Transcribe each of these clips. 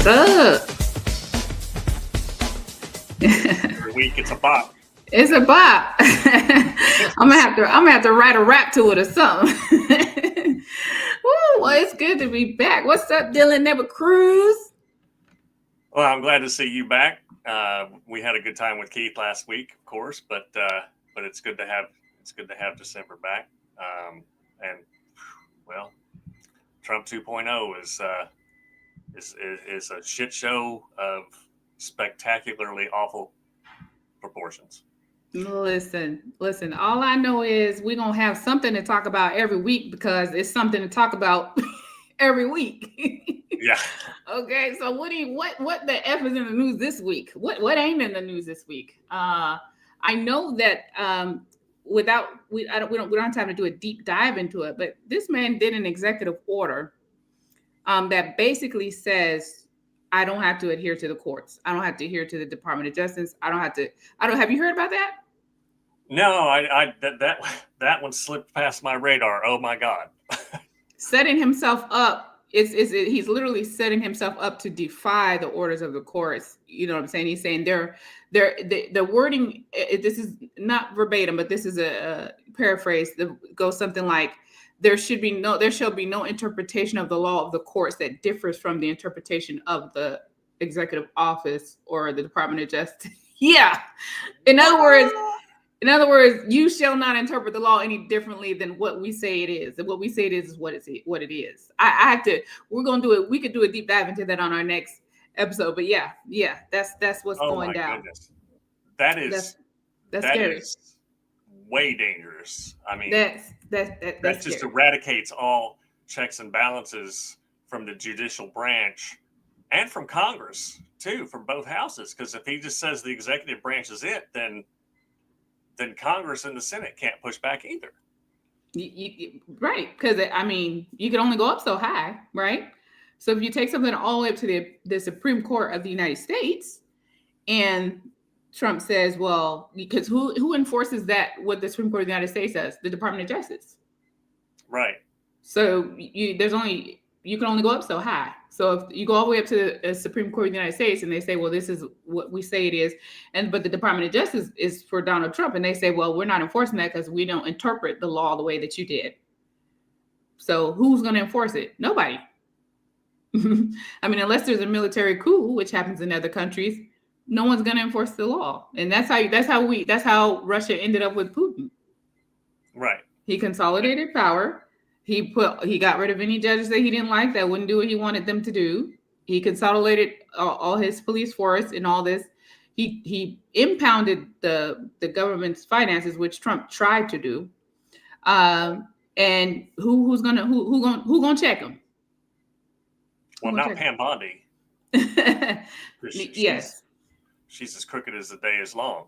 up? Every week it's a bop. It's a bop. I'm gonna have to write a rap to it or something. Woo, well, it's good to be back. What's up, Dillon Desimber Cruz? Well, I'm glad to see you back. We had a good time with Keith last week, of course, but it's good to have December back. And well, Trump 2.0 is a shit show of spectacularly awful proportions. Listen. All I know is we're gonna have something to talk about every week because it's something to talk about every week. Yeah. Okay. So what the F is in the news this week? What ain't in the news this week? I know that we don't have time to do a deep dive into it, but this man did an executive order that basically says I don't have to adhere to the courts. I don't have to adhere to the Department of Justice. Have you heard about that? No, that one slipped past my radar. Oh my God. Setting himself up he's literally setting himself up to defy the orders of the courts. You know what I'm saying? He's saying the wording, this is not verbatim, but this is a paraphrase that goes something like, there shall be no interpretation of the law of the courts that differs from the interpretation of the executive office or the Department of Justice. Yeah. In other words, you shall not interpret the law any differently than what we say it is. And what we say it is what it is. We're going to do it. We could do a deep dive into that on our next episode. But yeah, that's what's going down. Goodness. That's scary. Is way dangerous. I mean, that just eradicates all checks and balances from the judicial branch and from Congress too, from both houses. Because if he just says the executive branch is it, then Congress and the Senate can't push back either. Right. Because, I mean, you can only go up so high, right? So if you take something all the way up to the Supreme Court of the United States, and Trump says, well, because who enforces that, what the Supreme Court of the United States says? The Department of Justice. Right. So you can only go up so high. So if you go all the way up to the Supreme Court of the United States and they say, well, this is what we say it is, but the Department of Justice is for Donald Trump, and they say, well, we're not enforcing that because we don't interpret the law the way that you did. So who's going to enforce it? Nobody. I mean, unless there's a military coup, which happens in other countries, no one's going to enforce the law. And that's how Russia ended up with Putin. Right. He consolidated power. He got rid of any judges that he didn't like that wouldn't do what he wanted them to do. He consolidated all his police force and all this. He impounded the government's finances, which Trump tried to do. And who's gonna check him? Well, not Pam Bondi. Yes, she's as crooked as the day is long.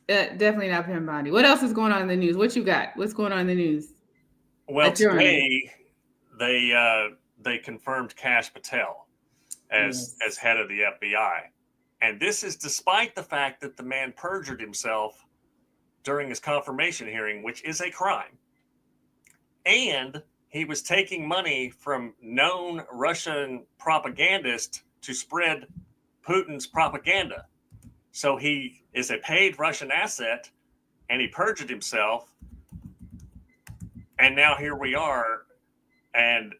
Definitely not Pam Bondi. What else is going on in the news? What you got? What's going on in the news? Well, today they confirmed Kash Patel as head of the FBI. And this is despite the fact that the man perjured himself during his confirmation hearing, which is a crime. And he was taking money from known Russian propagandists to spread Putin's propaganda. So he is a paid Russian asset, and he perjured himself. And now here we are, and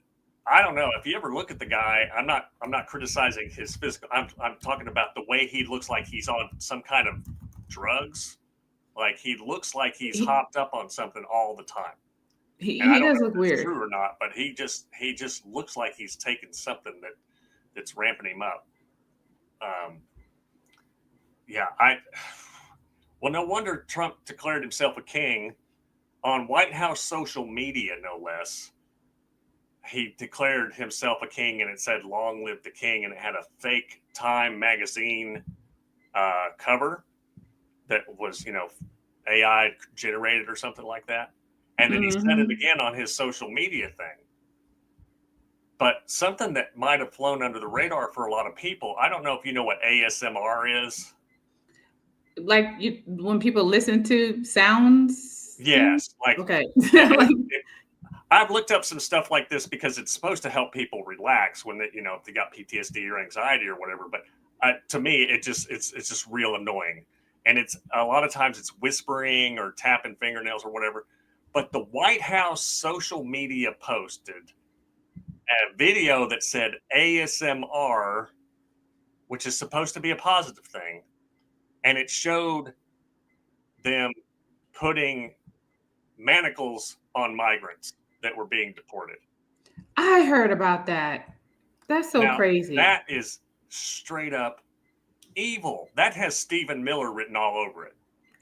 I don't know if you ever look at the guy. I'm not criticizing his physical. I'm talking about the way he looks like he's on some kind of drugs. Like he looks like he's hopped up on something all the time. He does look weird. True or not? But he just looks like he's taken something that's ramping him up. Well, no wonder Trump declared himself a king. On White House social media, no less, he declared himself a king, and it said, "Long live the king," and it had a fake Time magazine cover that was, AI generated or something like that. And then he said it again on his social media thing. But something that might have flown under the radar for a lot of people, I don't know if you know what ASMR is. Like when people listen to sounds? Yes. Okay. I've looked up some stuff like this because it's supposed to help people relax when they, if they got PTSD or anxiety or whatever. But to me, it's just real annoying. And it's a lot of times it's whispering or tapping fingernails or whatever. But the White House social media posted a video that said ASMR, which is supposed to be a positive thing. And it showed them putting manacles on migrants that were being deported. I heard about that. That's so crazy. That is straight up evil. That has Stephen Miller written all over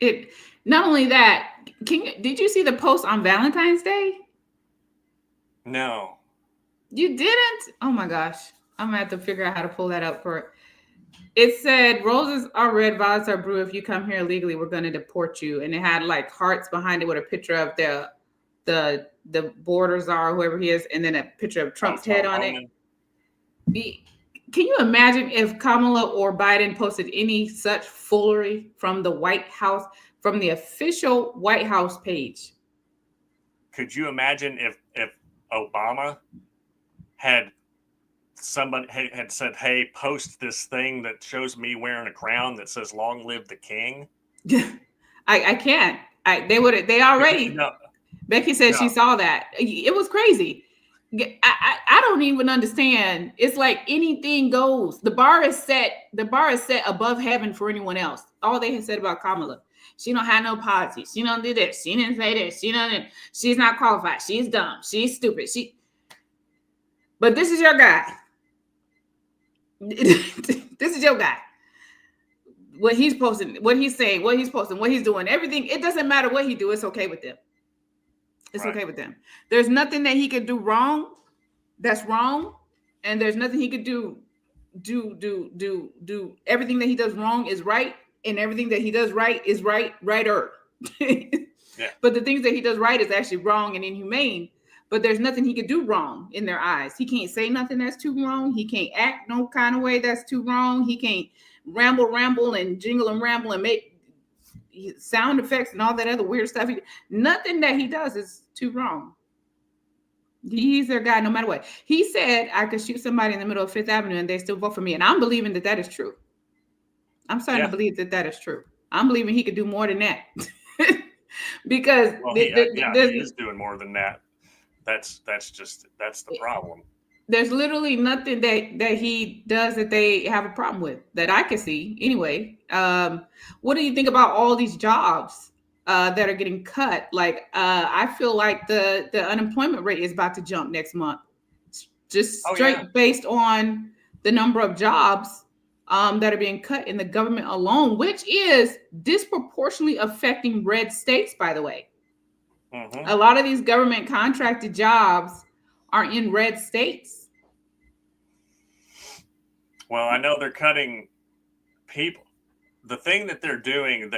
it. Not only that, did you see the post on Valentine's Day? No. You didn't? Oh my gosh. I'm gonna have to figure out how to pull that up for it. It said, roses are red, violets are blue. If you come here illegally, we're going to deport you. And it had like hearts behind it with a picture of the border czar, whoever he is, and then a picture of Trump's head on it. Can you imagine if Kamala or Biden posted any such foolery from the White House, from the official White House page? Could you imagine if Obama had somebody had said, hey, post this thing that shows me wearing a crown that says long live the king? I can't. They already. No. Becky said she saw that. It was crazy. I don't even understand. It's like anything goes. The bar is set above heaven for anyone else. All they have said about Kamala. She don't have no policy. She don't do this. She didn't say this. She's not qualified. She's dumb. She's stupid. But this is your guy. This is your guy. What he's posting, what he's saying, what he's posting, what he's doing, everything. It doesn't matter what he do. It's okay with them. It's okay with them. There's nothing that he could do wrong. That's wrong. And there's nothing he could do. Everything that he does wrong is right. And everything that he does right is righter. Yeah. But the things that he does right is actually wrong and inhumane. But there's nothing he could do wrong in their eyes. He can't say nothing that's too wrong. He can't act no kind of way that's too wrong. He can't ramble and jingle and ramble and make sound effects and all that other weird stuff. Nothing that he does is too wrong. He's their guy no matter what. He said I could shoot somebody in the middle of Fifth Avenue and they still vote for me. And I'm believing that is true. I'm starting to believe that is true. I'm believing he could do more than that. Because he is doing more than that. That's the problem. There's literally nothing that he does that they have a problem with that I can see anyway. What do you think about all these jobs that are getting cut? Like, I feel like the unemployment rate is about to jump next month, just straight based on the number of jobs that are being cut in the government alone, which is disproportionately affecting red states, by the way. Mm-hmm. A lot of these government contracted jobs are in red states. Well, I know they're cutting people. The thing that they're doing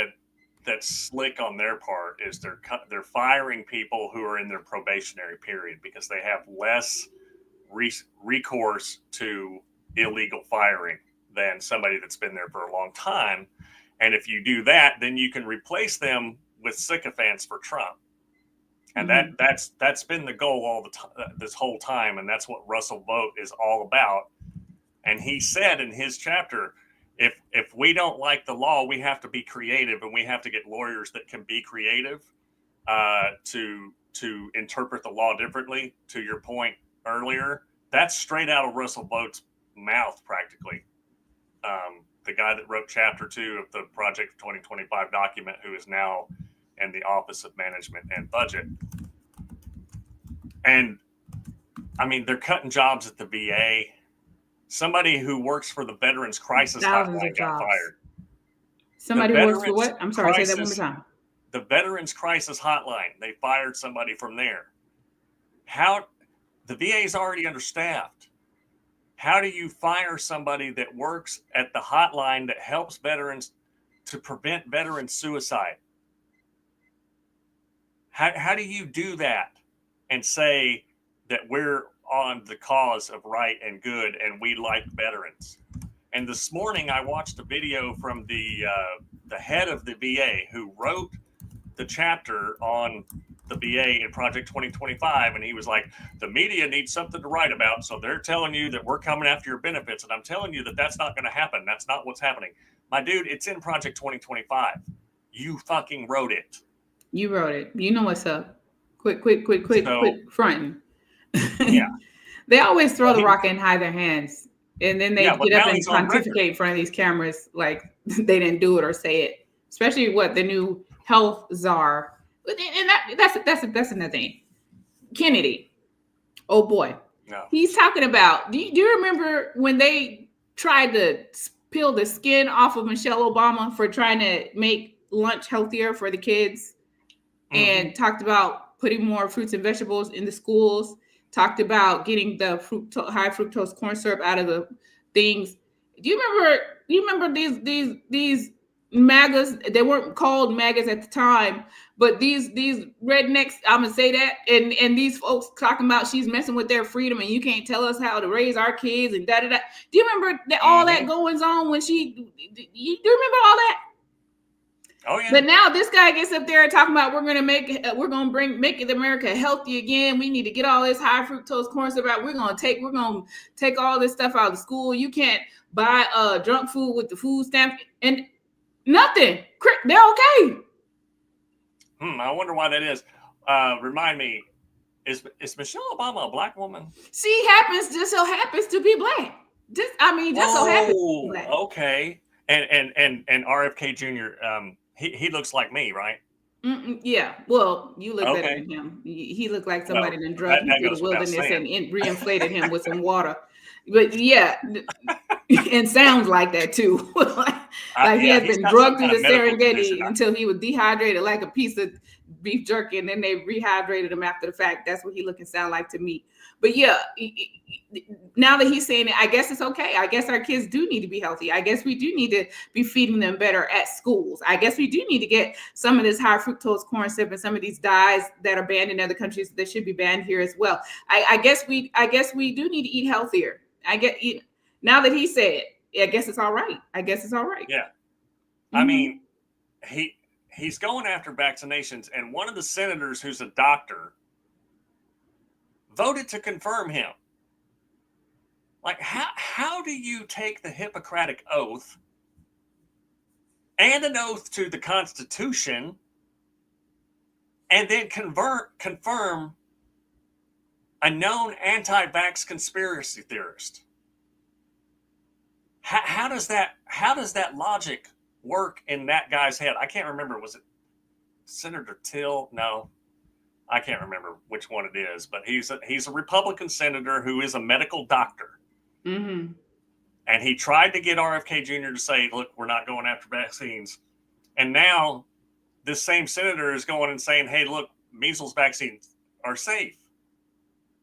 that's slick on their part is they're firing people who are in their probationary period because they have less recourse to illegal firing than somebody that's been there for a long time. And if you do that, then you can replace them with sycophants for Trump. And that's been the goal all the time, this whole time, and that's what Russell Vogt is all about. And he said in his chapter, if we don't like the law, we have to be creative, and we have to get lawyers that can be creative to interpret the law differently. To your point earlier, that's straight out of Russell Vogt's mouth, practically. The guy that wrote Chapter 2 of the Project 2025 document, who is now in the Office of Management and Budget. And I mean, they're cutting jobs at the VA. Somebody who works for the Veterans Crisis Hotline got fired. Somebody who works for what? I'm sorry, say that one more time. The Veterans Crisis Hotline, they fired somebody from there. How the VA is already understaffed. How do you fire somebody that works at the hotline that helps veterans to prevent veteran suicide? How do you do that and say that we're on the cause of right and good and we like veterans? And this morning I watched a video from the head of the VA who wrote the chapter on the VA in Project 2025, and he was like, the media needs something to write about, so they're telling you that we're coming after your benefits, and I'm telling you that that's not going to happen. That's not what's happening. My dude, it's in Project 2025. You fucking wrote it. You wrote it. You know what's up. Quit fronting. Yeah. They always throw the rock and hide their hands. And then they get up and pontificate in front of these cameras like they didn't do it or say it. Especially the new health czar. And that's another thing. Kennedy. Oh boy. No. He's talking about, do you remember when they tried to peel the skin off of Michelle Obama for trying to make lunch healthier for the kids? And talked about putting more fruits and vegetables in the schools, talked about getting the high fructose corn syrup out of the things. Do you remember these MAGAs? They weren't called MAGAs at the time, but these rednecks, I'm gonna say that, and these folks talking about she's messing with their freedom and you can't tell us how to raise our kids and da da da. Do you remember all that goings on when do you remember all that? Oh yeah. But now this guy gets up there and talking about we're gonna make America healthy again. We need to get all this high fructose corn syrup out. We're gonna take all this stuff out of school. You can't buy junk food with the food stamp and nothing. They're okay. I wonder why that is. Remind me, is Michelle Obama a black woman? She just so happens to be black. So happens to be black. Okay. And RFK Jr. He looks like me, right? Yeah. Well, you look better than him. He looked like somebody that drugged him through the wilderness and reinflated him with some water. But yeah, and sounds like that too. He had been drugged through the Serengeti until he was dehydrated like a piece of beef jerky, and then they rehydrated him after the fact. That's what he look and sound like to me. But yeah, now that he's saying it, I guess it's okay. I guess our kids do need to be healthy. I guess we do need to be feeding them better at schools. I guess we do need to get some of this high fructose corn syrup and some of these dyes that are banned in other countries that should be banned here as well. I guess we do need to eat healthier. Now that he said it, I guess it's all right. Yeah. I mean, he's going after vaccinations, and one of the senators who's a doctor voted to confirm him. Like, how do you take the Hippocratic Oath and an oath to the Constitution and then confirm a known anti-vax conspiracy theorist? How does that logic work in that guy's head? I can't remember. Was it Senator Till? No, I can't remember which one it is. But he's a Republican senator who is a medical doctor, and he tried to get RFK Jr. to say, "Look, we're not going after vaccines." And now this same senator is going and saying, "Hey, look, measles vaccines are safe."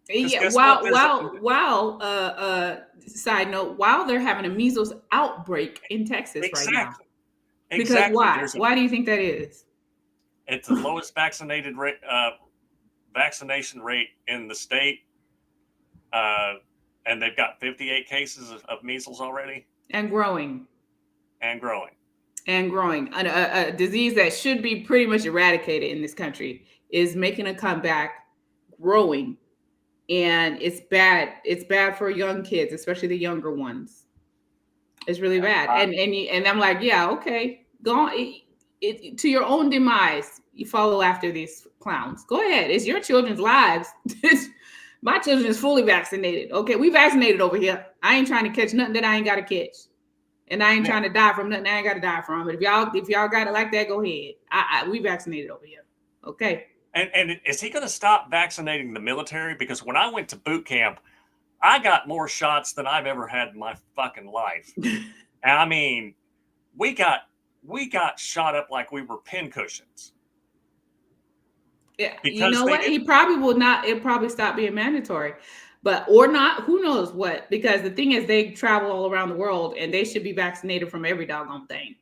Yeah. Side note, while they're having a measles outbreak in Texas right now. Because why? Why do you think that is? It's the lowest vaccination rate in the state, and they've got 58 cases of measles already, and growing. A disease that should be pretty much eradicated in this country is making a comeback, growing. And it's bad. It's bad for young kids, especially the younger ones. It's really bad. And I'm like, yeah, okay, go on. To your own demise, you follow after these clowns. Go ahead. It's your children's lives. My children is fully vaccinated. Okay, we vaccinated over here. I ain't trying to catch nothing that I ain't got to catch, and I ain't trying to die from nothing I ain't got to die from. But if y'all got it like that, go ahead. We vaccinated over here. Okay. And is he going to stop vaccinating the military? Because when I went to boot camp, I got more shots than I've ever had in my fucking life. And I mean, we got shot up like we were pincushions. Yeah, you know what? He probably will not. It'll probably stop being mandatory, or not. Who knows what? Because the thing is, they travel all around the world, and they should be vaccinated from every doggone thing.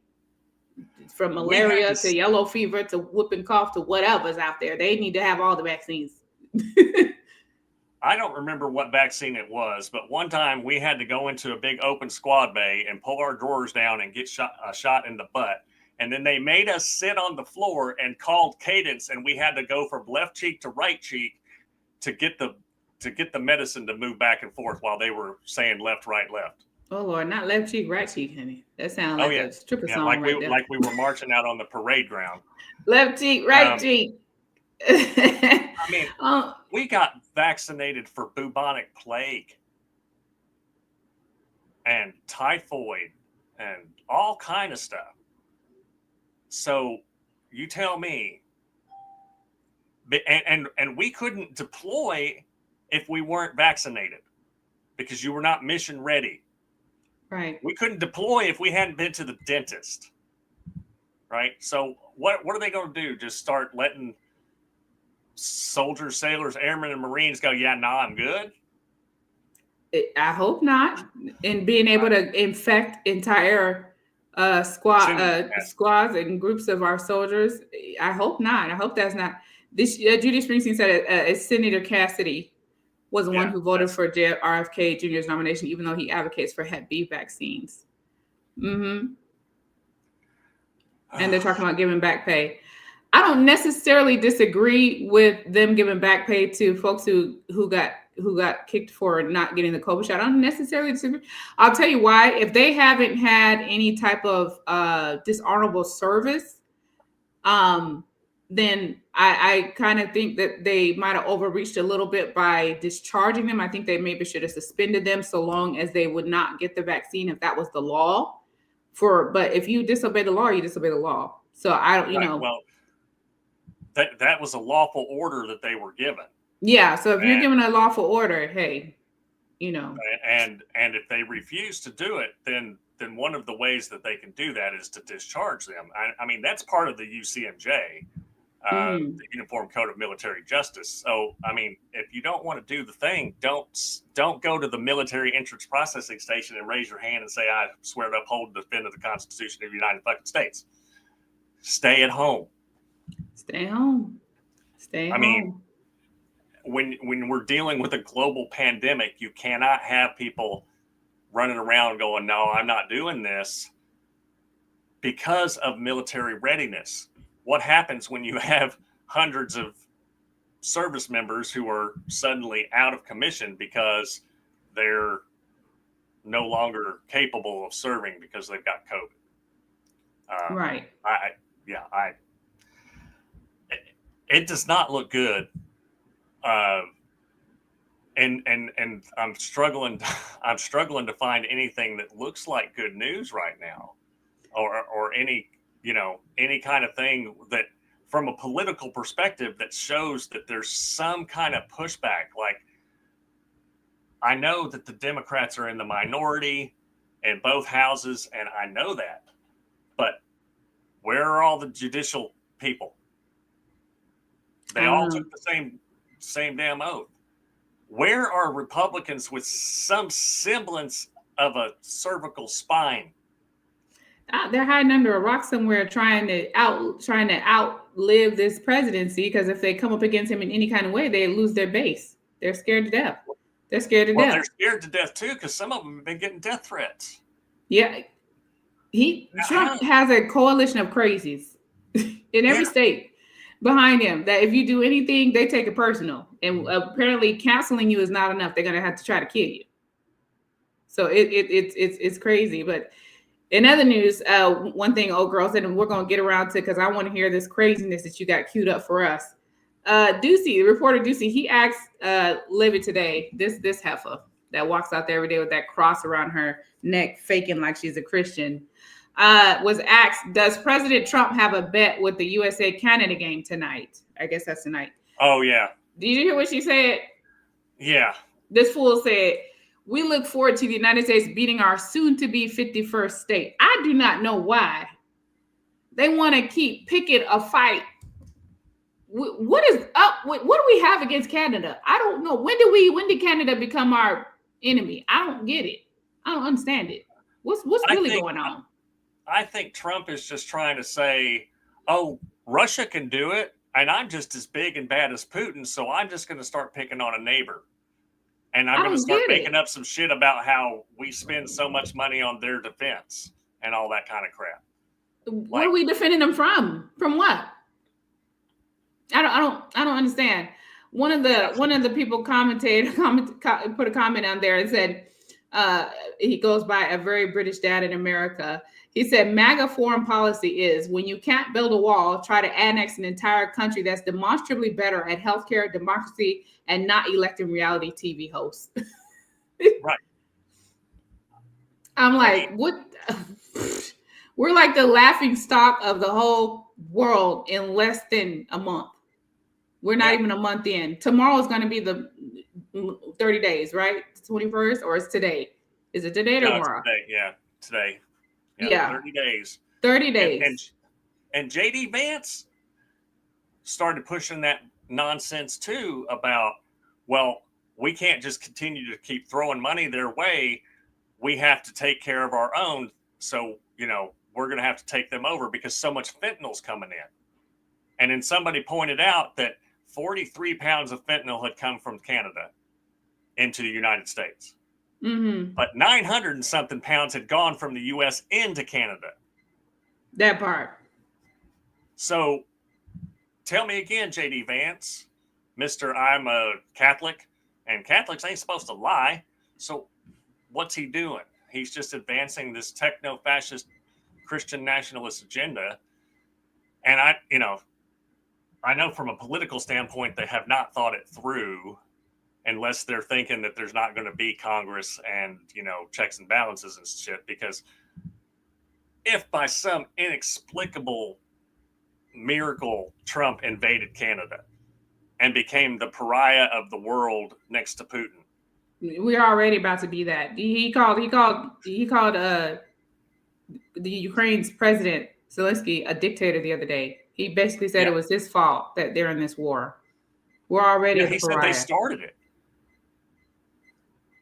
From malaria to yellow fever to whooping cough to whatever's out there. They need to have all the vaccines. I don't remember what vaccine it was, but one time we had to go into a big open squad bay and pull our drawers down and get a shot in the butt. And then they made us sit on the floor and called cadence, and we had to go from left cheek to right cheek to get the medicine to move back and forth while they were saying left, right, left. Oh Lord, not left cheek, right cheek, honey. That sounds like a stripper song like right there. Like we were marching out on the parade ground. Left cheek, right cheek. I mean, we got vaccinated for bubonic plague and typhoid and all kind of stuff. So you tell me, and we couldn't deploy if we weren't vaccinated because you were not mission ready. Right. We couldn't deploy if we hadn't been to the dentist. Right. So what are they going to do? Just start letting soldiers, sailors, airmen, and Marines go, yeah, no, I'm good? I hope not. And being able to infect entire squads and groups of our soldiers, I hope not. I hope that's not. This Judy Springsteen said Senator Cassidy was the one who voted for RFK Jr.'s nomination, even though he advocates for Hep B vaccines. Mm-hmm. And they're talking about giving back pay. I don't necessarily disagree with them giving back pay to folks who got kicked for not getting the COVID shot. I don't necessarily disagree. I'll tell you why. If they haven't had any type of dishonorable service, then I kind of think that they might have overreached a little bit by discharging them. I think they maybe should have suspended them so long as they would not get the vaccine if that was the law. But if you disobey the law, you disobey the law. So I don't, Well, that was a lawful order that they were given. Yeah. So if you're given a lawful order, hey, And if they refuse to do it, then one of the ways that they can do that is to discharge them. I mean, that's part of the UCMJ, the Uniform Code of Military Justice. So, I mean, if you don't want to do the thing, don't go to the military entrance processing station and raise your hand and say, I swear to uphold and defend the Constitution of the United fucking States. Stay at home. Stay home. I mean, when we're dealing with a global pandemic, you cannot have people running around going, no, I'm not doing this because of military readiness. What happens when you have hundreds of service members who are suddenly out of commission because they're no longer capable of serving because they've got COVID? Right. It does not look good. And I'm struggling to find anything that looks like good news right now, or any kind of thing that from a political perspective that shows that there's some kind of pushback. Like, I know that the Democrats are in the minority in both houses, and I know that, but where are all the judicial people? They all took the same damn oath. Where are Republicans with some semblance of a cervical spine? They're hiding under a rock somewhere, trying to outlive this presidency. Because if they come up against him in any kind of way, they lose their base. They're scared to death. They're scared to death. They're scared to death too, because some of them have been getting death threats. Yeah, Trump has a coalition of crazies in every state behind him, that if you do anything, they take it personal. And apparently canceling you is not enough. They're going to have to try to kill you. So it's crazy. But in other news, one thing old girl said, and we're going to get around to, because I want to hear this craziness that you got queued up for us. Ducey, the reporter Ducey, he asked Libby today, this heifer that walks out there every day with that cross around her neck, faking like she's a Christian, was asked, does President Trump have a bet with the USA-Canada game tonight? I guess that's tonight. Oh, yeah. Did you hear what she said? Yeah. This fool said, we look forward to the United States beating our soon-to-be 51st state. I do not know why they want to keep picking a fight. What is up? What do we have against Canada? I don't know. When did Canada become our enemy? I don't get it. I don't understand it. What's really going on? I think Trump is just trying to say, oh, Russia can do it, and I'm just as big and bad as Putin, so I'm just going to start picking on a neighbor. And I'm going to start making up some shit about how we spend so much money on their defense and all that kind of crap. What are we defending them from? From what? I don't understand. One of the people put a comment on there and said, he goes by a very British dad in America. He said, MAGA foreign policy is when you can't build a wall, try to annex an entire country that's demonstrably better at healthcare, democracy, and not electing reality TV hosts. Right. I'm like, what? We're like the laughing stock of the whole world in less than a month. We're not even a month in. Tomorrow is going to be the 30 days, right? 21st, or is today? Is it today or tomorrow? Today. Yeah, today. Yeah. 30 days. 30 days. And JD Vance started pushing that nonsense too about, well, we can't just continue to keep throwing money their way. We have to take care of our own. So, we're going to have to take them over because so much fentanyl's coming in. And then somebody pointed out that 43 pounds of fentanyl had come from Canada into the United States. Mm-hmm. But 900 and something pounds had gone from the U.S. into Canada. That part. So tell me again, JD Vance, Mr. I'm a Catholic, and Catholics ain't supposed to lie. So what's he doing? He's just advancing this techno-fascist Christian nationalist agenda. And I know from a political standpoint, they have not thought it through unless they're thinking that there's not going to be Congress and, checks and balances and shit. Because if by some inexplicable miracle Trump invaded Canada and became the pariah of the world next to Putin, we're already about to be that. He called the Ukraine's president Zelensky a dictator the other day. He basically said it was his fault that they're in this war. We're already he said they started it.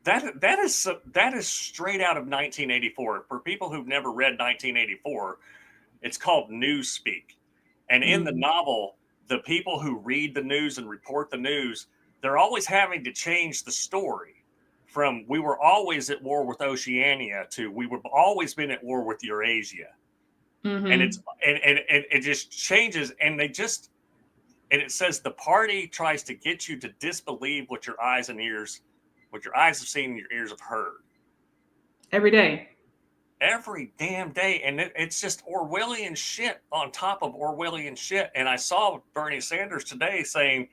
That is straight out of 1984. For people who've never read 1984, it's called Newspeak. And in the novel, the people who read the news and report the news, they're always having to change the story from we were always at war with Oceania to we were always been at war with Eurasia. Mm-hmm. And it just changes, and it says the party tries to get you to disbelieve what your eyes have seen and your ears have heard. Every day. Every damn day. And it's just Orwellian shit on top of Orwellian shit. And I saw Bernie Sanders today saying,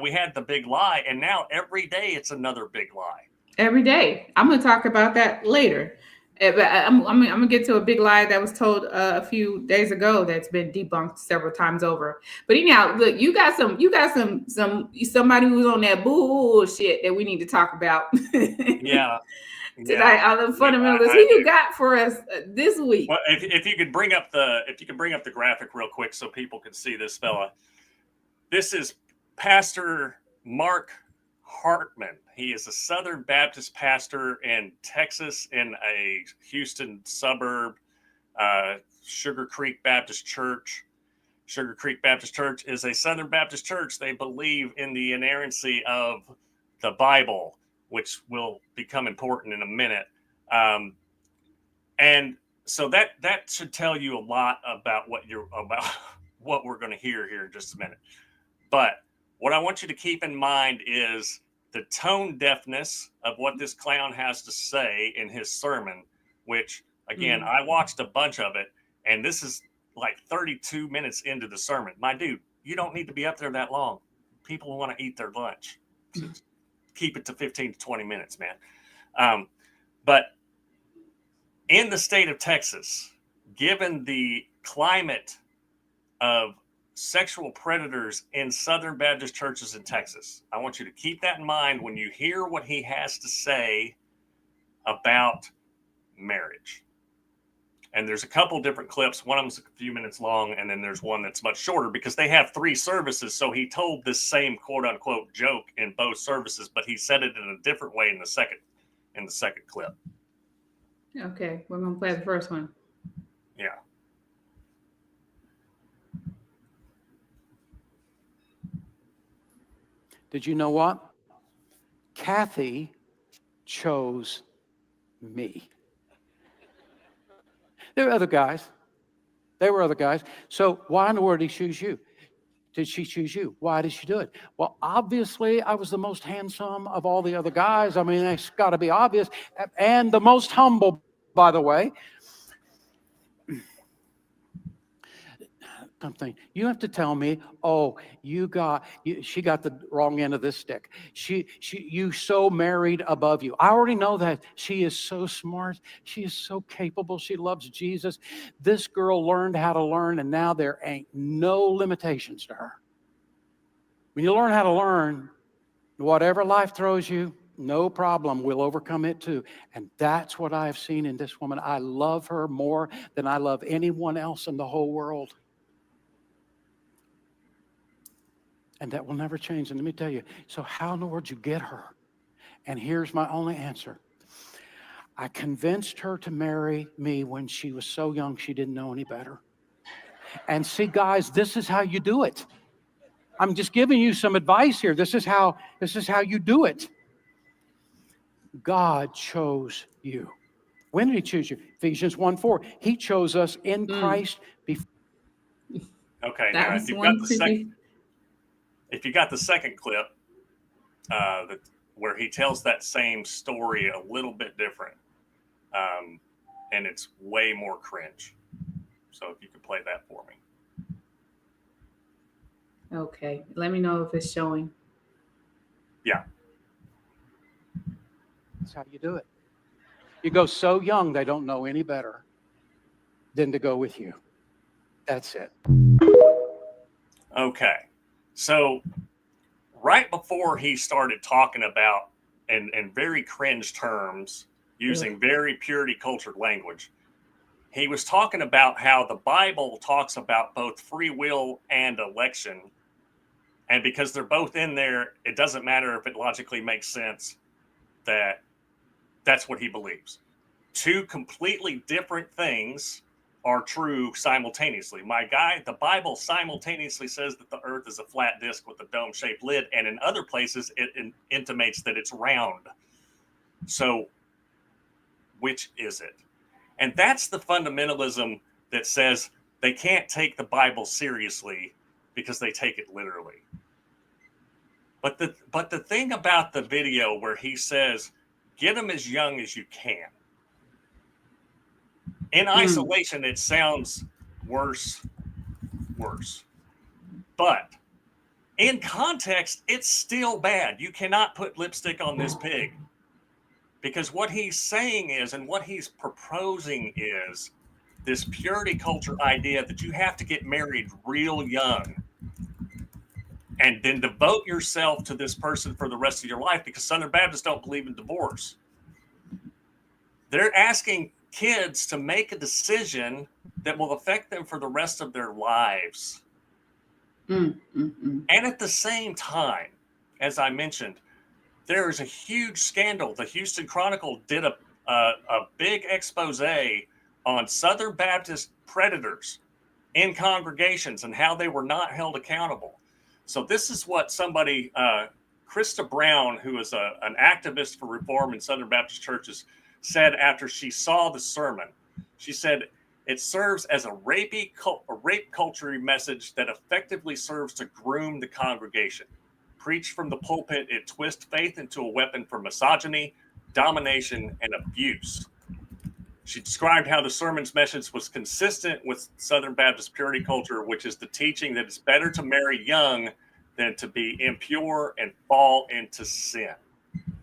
we had the big lie, and now every day it's another big lie. Every day. I'm going to talk about that later. But I'm going to get to a big lie that was told a few days ago that's been debunked several times over. But anyhow, look, you got somebody who's on that bullshit that we need to talk about. Yeah. Tonight on the fundamentalists. Who you got for us this week? Well, if you could bring up the graphic real quick so people can see this fella. This is Pastor Mark Hartman. He is a Southern Baptist pastor in Texas in a Houston suburb, Sugar Creek Baptist Church. Sugar Creek Baptist Church is a Southern Baptist church. They believe in the inerrancy of the Bible, which will become important in a minute. And so that should tell you a lot about what we're going to hear here in just a minute. But what I want you to keep in mind is the tone deafness of what this clown has to say in his sermon, which, again, I watched a bunch of it, and this is like 32 minutes into the sermon. My dude, you don't need to be up there that long. People want to eat their lunch. So keep it to 15 to 20 minutes, man. But in the state of Texas, given the climate of sexual predators in Southern Baptist churches in Texas, I want you to keep that in mind when you hear what he has to say about marriage. And there's a couple different clips. One of them's a few minutes long, and then there's one that's much shorter because they have 3 services. So he told this same quote unquote joke in both services, but he said it in a different way in the second clip. Okay, we're gonna play the first one. Yeah. Did you know what? Kathy chose me. There are other guys. They were other guys. So why in the world did he choose you? Did she choose you? Why did she do it? Well, obviously, I was the most handsome of all the other guys. I mean, it's got to be obvious. And the most humble, by the way. Something you have to tell me, oh, she got the wrong end of this stick. You so married above you. I already know that. She is so smart. She is so capable. She loves Jesus. This girl learned how to learn, and now there ain't no limitations to her. When you learn how to learn, whatever life throws you, no problem. We'll overcome it too. And that's what I've seen in this woman. I love her more than I love anyone else in the whole world. And that will never change. And let me tell you, so how in the world did you get her? And here's my only answer. I convinced her to marry me when she was so young she didn't know any better. And see, guys, this is how you do it. I'm just giving you some advice here. This is how you do it. God chose you. When did he choose you? Ephesians 1:4. He chose us in Christ before. Okay, That now was one creepy. if you got the second clip, where he tells that same story a little bit different, and it's way more cringe. So if you could play that for me. Okay, let me know if it's showing. Yeah. That's how you do it. You go so young, they don't know any better than to go with you. That's it. Okay. So right before he started talking about, in very cringe terms, using very purity cultured language, he was talking about how the Bible talks about both free will and election. And because they're both in there, it doesn't matter if it logically makes sense. That's what he believes. Two completely different things are true simultaneously. My guy, the Bible simultaneously says that the earth is a flat disc with a dome-shaped lid, and in other places it intimates that it's round. So which is it? And that's the fundamentalism that says they can't take the Bible seriously because they take it literally. But the thing about the video where he says, get them as young as you can. In isolation, it sounds worse. But in context, it's still bad. You cannot put lipstick on this pig. Because what he's saying is, and what he's proposing is, this purity culture idea that you have to get married real young and then devote yourself to this person for the rest of your life, because Southern Baptists don't believe in divorce. They're asking kids to make a decision that will affect them for the rest of their lives. And at the same time, as I mentioned, there is a huge scandal. The Houston Chronicle did a big expose on Southern Baptist predators in congregations and how they were not held accountable. So this is what somebody, Krista Brown, who is an activist for reform in Southern Baptist churches, said after she saw the sermon. She said, it serves as a rape culture message that effectively serves to groom the congregation. Preached from the pulpit, it twists faith into a weapon for misogyny, domination, and abuse. She described how the sermon's message was consistent with Southern Baptist purity culture, which is the teaching that it's better to marry young than to be impure and fall into sin.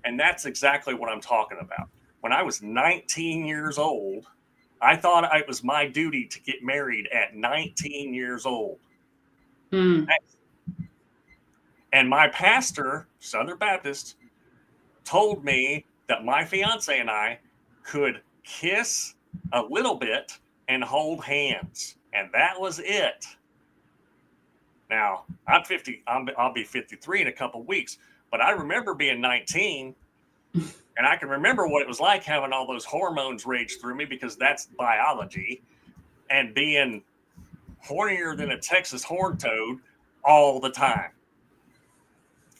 And that's exactly what I'm talking about. When I was 19 years old, I thought it was my duty to get married at 19 years old. And my pastor, Southern Baptist, told me that my fiance and I could kiss a little bit and hold hands. And that was it. Now, I'm 50. I'll be 53 in a couple of weeks. But I remember being 19. And I can remember what it was like having all those hormones rage through me, because that's biology, and being hornier than a Texas horned toad all the time.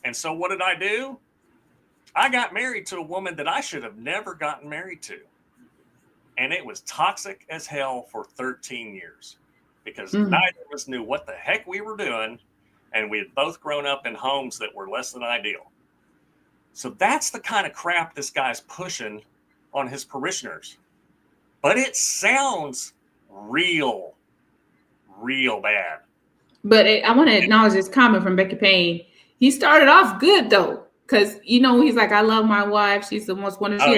And so what did I do? I got married to a woman that I should have never gotten married to. And it was toxic as hell for 13 years. because neither of us knew what the heck we were doing, and we had both grown up in homes that were less than ideal. So that's the kind of crap this guy's pushing on his parishioners. But it sounds real bad. But I want to acknowledge this comment from Becky Payne. He started off good though, because he's like, I love my wife. She's the most wonderful.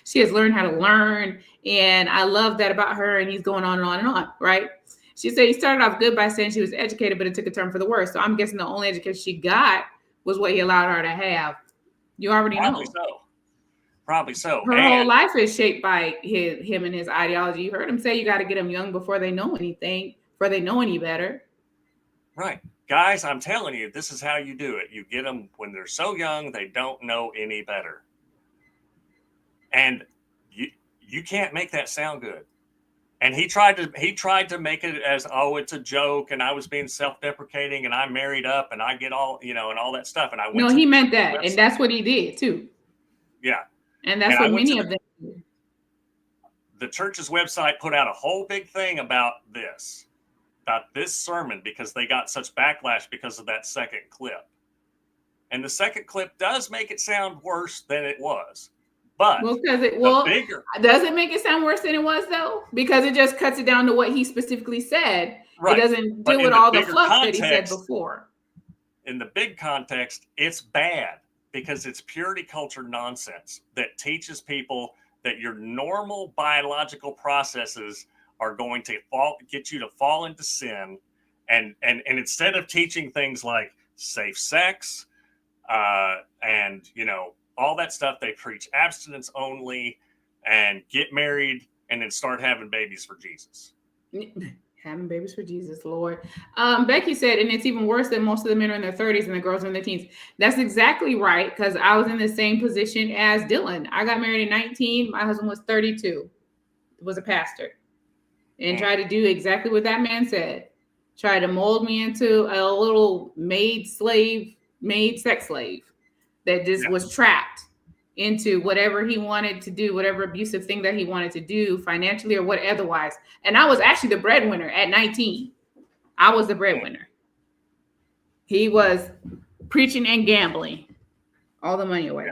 She has learned how to learn, and I love that about her. And he's going on and on and on, right? She said he started off good by saying she was educated, but it took a turn for the worse. So I'm guessing the only education she got was what he allowed her to have. You already know. Probably so. Her whole life is shaped by him and his ideology. You heard him say you got to get them young before they know anything, before they know any better. Right. Guys, I'm telling you, this is how you do it. You get them when they're so young, they don't know any better. And you can't make that sound good. And he tried to make it as, oh, it's a joke, and I was being self-deprecating, and I married up, and I get all, and all that stuff. And I went he meant that, and that's what he did too. Yeah. And that's what many of them do. The church's website put out a whole big thing about this sermon, because they got such backlash because of that second clip. And the second clip does make it sound worse than it was. But does it make it sound worse than it was though? Because it just cuts it down to what he specifically said. Right. It doesn't deal with all the fluff that he said before. In the big context, it's bad because it's purity culture nonsense that teaches people that your normal biological processes are going to get you to fall into sin. And instead of teaching things like safe sex, and all that stuff, they preach abstinence only and get married and then start having babies for Jesus. Having babies for Jesus, Lord. Becky said, and it's even worse than most of the men are in their 30s and the girls are in their teens. That's exactly right, because I was in the same position as Dillon. I got married at 19. My husband was 32, was a pastor, and tried to do exactly what that man said. Tried to mold me into a little maid sex slave that just was trapped into whatever he wanted to do, whatever abusive thing that he wanted to do financially or what otherwise. And I was actually the breadwinner at 19. I was the breadwinner. He was preaching and gambling all the money away.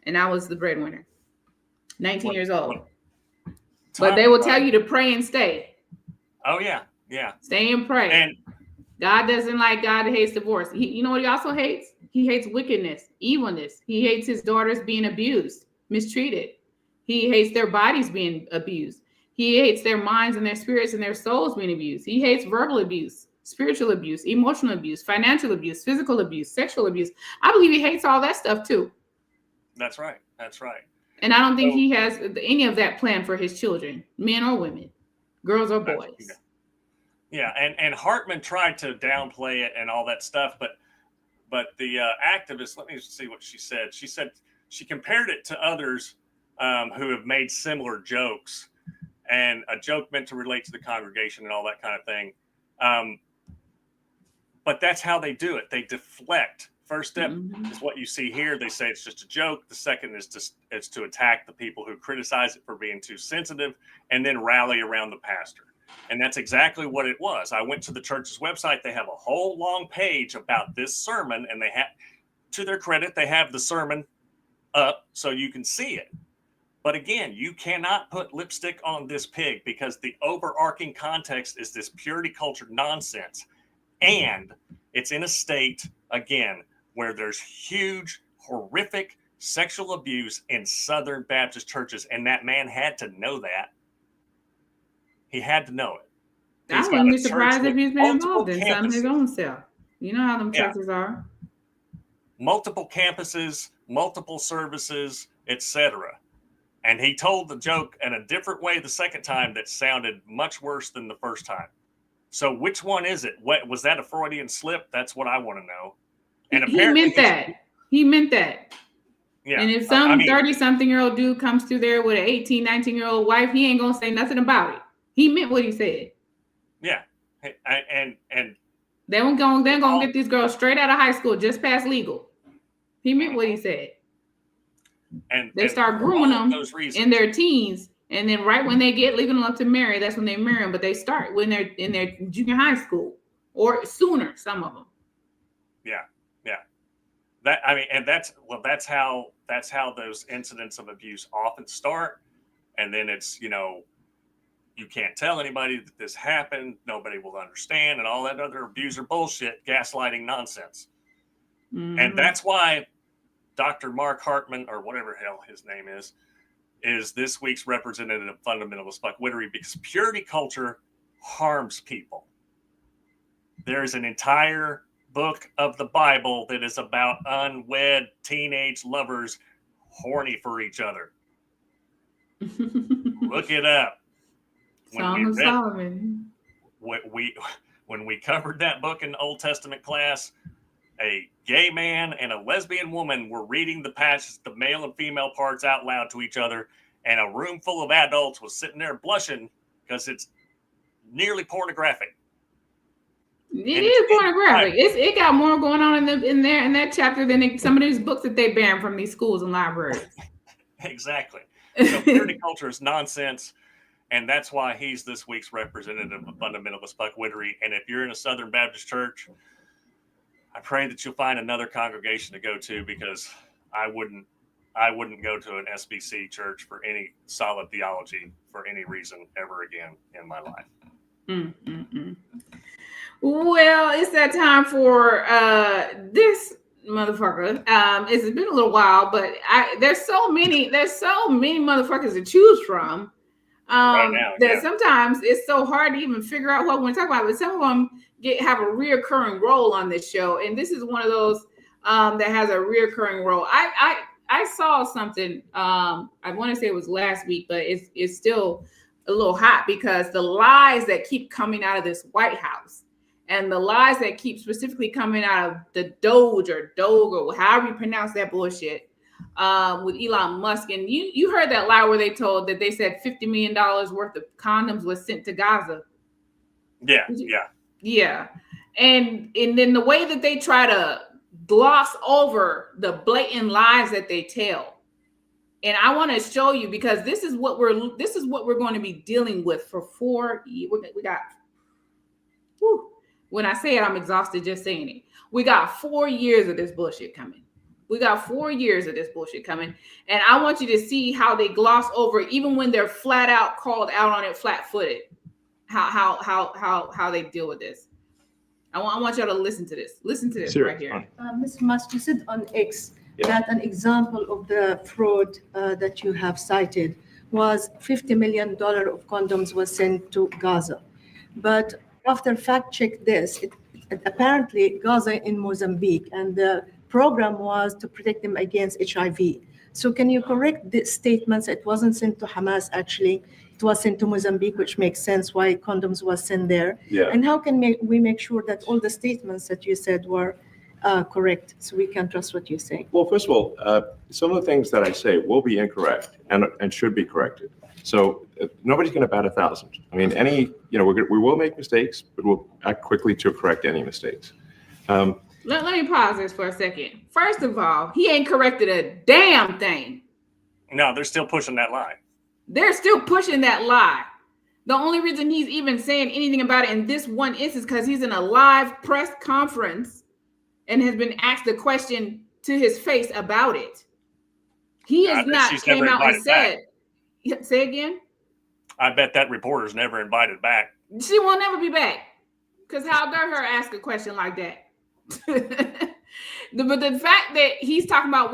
And I was the breadwinner. 19 years old. But they will tell you to pray and stay. Oh, yeah. Yeah. Stay and pray. And God hates divorce. You know what he also hates? He hates wickedness, evilness. He hates his daughters being abused, mistreated. He hates their bodies being abused. He hates their minds and their spirits and their souls being abused. He hates verbal abuse, spiritual abuse, emotional abuse, financial abuse, physical abuse, sexual abuse. I believe he hates all that stuff too. That's right. That's right. And I don't think he has any of that planned for his children, men or women, girls or boys. Yeah, and Hartman tried to downplay it and all that stuff, but the activist, let me see what she said. She said she compared it to others who have made similar jokes, and a joke meant to relate to the congregation and all that kind of thing. But that's how they do it. They deflect. First step is what you see here. They say it's just a joke. The second is to attack the people who criticize it for being too sensitive, and then rally around the pastor. And that's exactly what it was. I went to the church's website. They have a whole long page about this sermon, and they have, to their credit, they have the sermon up so you can see it. But again, you cannot put lipstick on this pig, because the overarching context is this purity culture nonsense. And it's in a state, again, where there's huge, horrific sexual abuse in Southern Baptist churches. And that man had to know that. He had to know it. I wouldn't be surprised if he's been involved in some of his own self. You know how them churches are. Multiple campuses, multiple services, etc. And he told the joke in a different way the second time that sounded much worse than the first time. So which one is it? What was that, a Freudian slip? That's what I want to know. And apparently he meant that. Yeah. And if some 30-something-year-old dude comes through there with an 18, 19-year-old wife, he ain't gonna say nothing about it. He meant what he said. Yeah. And they're gonna get these girls straight out of high school, just past legal. He meant what he said. And they start grooming them in their teens And then right when they get legal enough to marry, that's when they marry them. But they start when they're in their junior high school or sooner, some of them. Yeah. And that's how those incidents of abuse often start. And then it's, you can't tell anybody that this happened. Nobody will understand, and all that other abuser bullshit, gaslighting nonsense. Mm-hmm. And that's why Dr. Mark Hartman, or whatever hell his name is this week's representative of fundamentalist buckwittery, because purity culture harms people. There's an entire book of the Bible that is about unwed teenage lovers horny for each other. Look it up. Song of Solomon. When we covered that book in Old Testament class, a gay man and a lesbian woman were reading the passages, the male and female parts out loud to each other, and a room full of adults was sitting there blushing because it's nearly pornographic. It is pornographic. It got more going on in that chapter than some of these books that they ban from these schools and libraries. Exactly. So purity culture is nonsense, and that's why he's this week's representative of fundamentalist buckwittery. And if you're in a Southern Baptist church, I pray that you'll find another congregation to go to, because I wouldn't go to an SBC church for any solid theology for any reason ever again in my life. Mm-mm-mm. Well, it's that time for this motherfucker. It's been a little while, but there's so many motherfuckers to choose from. Right now, that sometimes it's so hard to even figure out what we want to talk about. But some of them have a reoccurring role on this show, and this is one of those that has a reoccurring role. I saw something. I want to say it was last week, but it's still a little hot, because the lies that keep coming out of this White House, and the lies that keep specifically coming out of the Doge or however you pronounce that bullshit, with Elon Musk. And you heard that lie where they said $50 million worth of condoms was sent to Gaza. Yeah. And then the way that they try to gloss over the blatant lies that they tell. And I want to show you, because this is what we're going to be dealing with for 4 years. We got, when I say it, I'm exhausted just saying it. We got 4 years of this bullshit coming. And I want you to see how they gloss over it, even when they're flat out called out on it, flat-footed. How they deal with this. I want y'all to listen to this. Listen to this right here. Mr. Musk, you said on X that an example of the fraud that you have cited was $50 million of condoms was sent to Gaza. But after fact check this, apparently Gaza in Mozambique, and the program was to protect them against HIV. So can you correct the statements? It wasn't sent to Hamas, actually. It was sent to Mozambique, which makes sense why condoms was sent there. Yeah. And how can we make sure that all the statements that you said were correct, so we can trust what you say? Well, first of all, some of the things that I say will be incorrect and should be corrected. So nobody's going to bat 1,000. I mean, we will make mistakes, but we'll act quickly to correct any mistakes. Let me pause this for a second. First of all, he ain't corrected a damn thing. No, they're still pushing that lie. They're still pushing that lie. The only reason he's even saying anything about it in this one instance, because he's in a live press conference and has been asked a question to his face about it. He has not came out and said. Say again? I bet that reporter's never invited back. She will never be back. Because how dare her ask a question like that? But the fact that he's talking about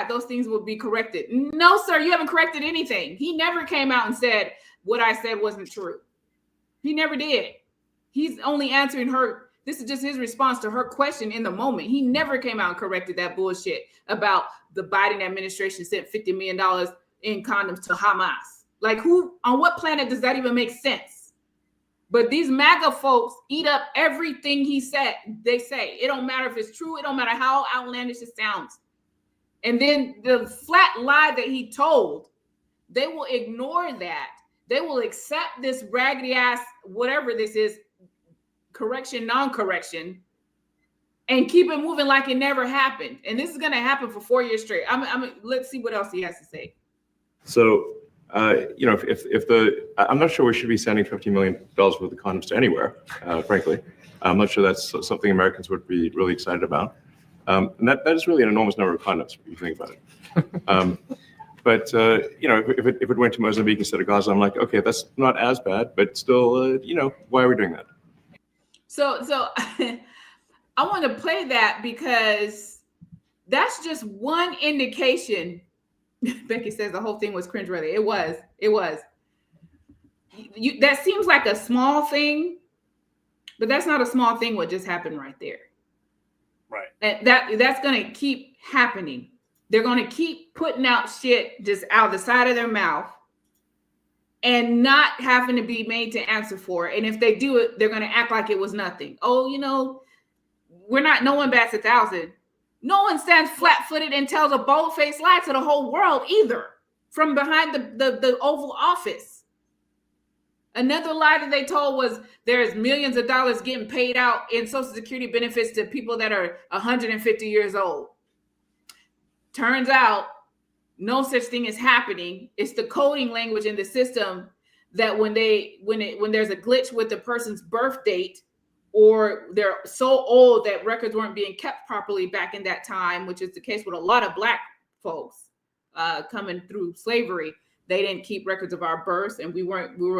those things will be corrected. No, sir, you haven't corrected anything. He never came out and said what I said wasn't true. He never did. He's only answering her. This is just his response to her question in the moment. He never came out and corrected that bullshit about the Biden administration sent $50 million in condoms to Hamas. Like, on what planet does that even make sense? But these MAGA folks eat up everything they say. It don't matter if it's true. It don't matter how outlandish it sounds. And then the flat lie that he told, they will ignore that. They will accept this raggedy ass, whatever this is, correction, non-correction, and keep it moving like it never happened. And this is going to happen for 4 years straight. Let's see what else he has to say. So I'm not sure we should be sending $50 million worth of condoms to anywhere, frankly. I'm not sure that's something Americans would be really excited about. And that is really an enormous number of condoms, if you think about it. But if it went to Mozambique instead of Gaza, I'm like, okay, that's not as bad, but still, why are we doing that? So I want to play that because that's just one indication. Becky says the whole thing was cringeworthy. It was. That seems like a small thing, but that's not a small thing. What just happened right there. Right. And that's going to keep happening. They're going to keep putting out shit just out the side of their mouth and not having to be made to answer for it. And if they do it, they're going to act like it was nothing. Oh, no one bats 1,000. No one stands flat-footed and tells a bold-faced lie to the whole world either from behind the Oval Office. Another lie that they told was there's millions of dollars getting paid out in Social Security benefits to people that are 150 years old. Turns out no such thing is happening. It's the coding language in the system that when there's a glitch with the person's birth date, or they're so old that records weren't being kept properly back in that time, which is the case with a lot of Black folks coming through slavery. They didn't keep records of our births, and a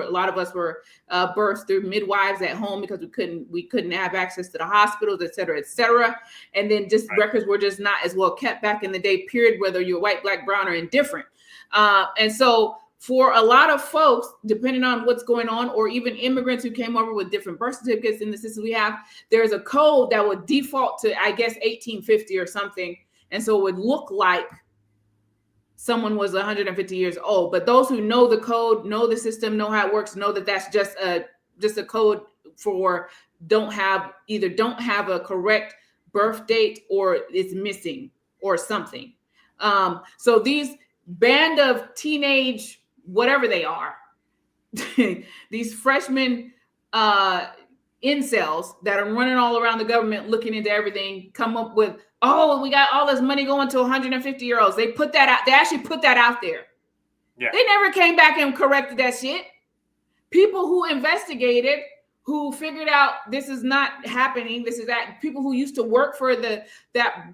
lot of us were birthed through midwives at home because we couldn't have access to the hospitals, et cetera, et cetera. And then just records were just not as well kept back in the day, period, whether you're white, Black, brown, or indifferent. And so for a lot of folks, depending on what's going on, or even immigrants who came over with different birth certificates in the system we have, there's a code that would default to, I guess, 1850 or something. And so it would look like someone was 150 years old. But those who know the code, know the system, know how it works, know that that's just a code for don't have a correct birth date, or it's missing or something. So these band of teenage, whatever they are, these freshmen incels that are running all around the government looking into everything, come up with, oh, we got all this money going to 150-year-olds. They put that out. They actually put that out there. Yeah. They never came back and corrected that shit. People who investigated, who figured out this is not happening, this is that, people who used to work for that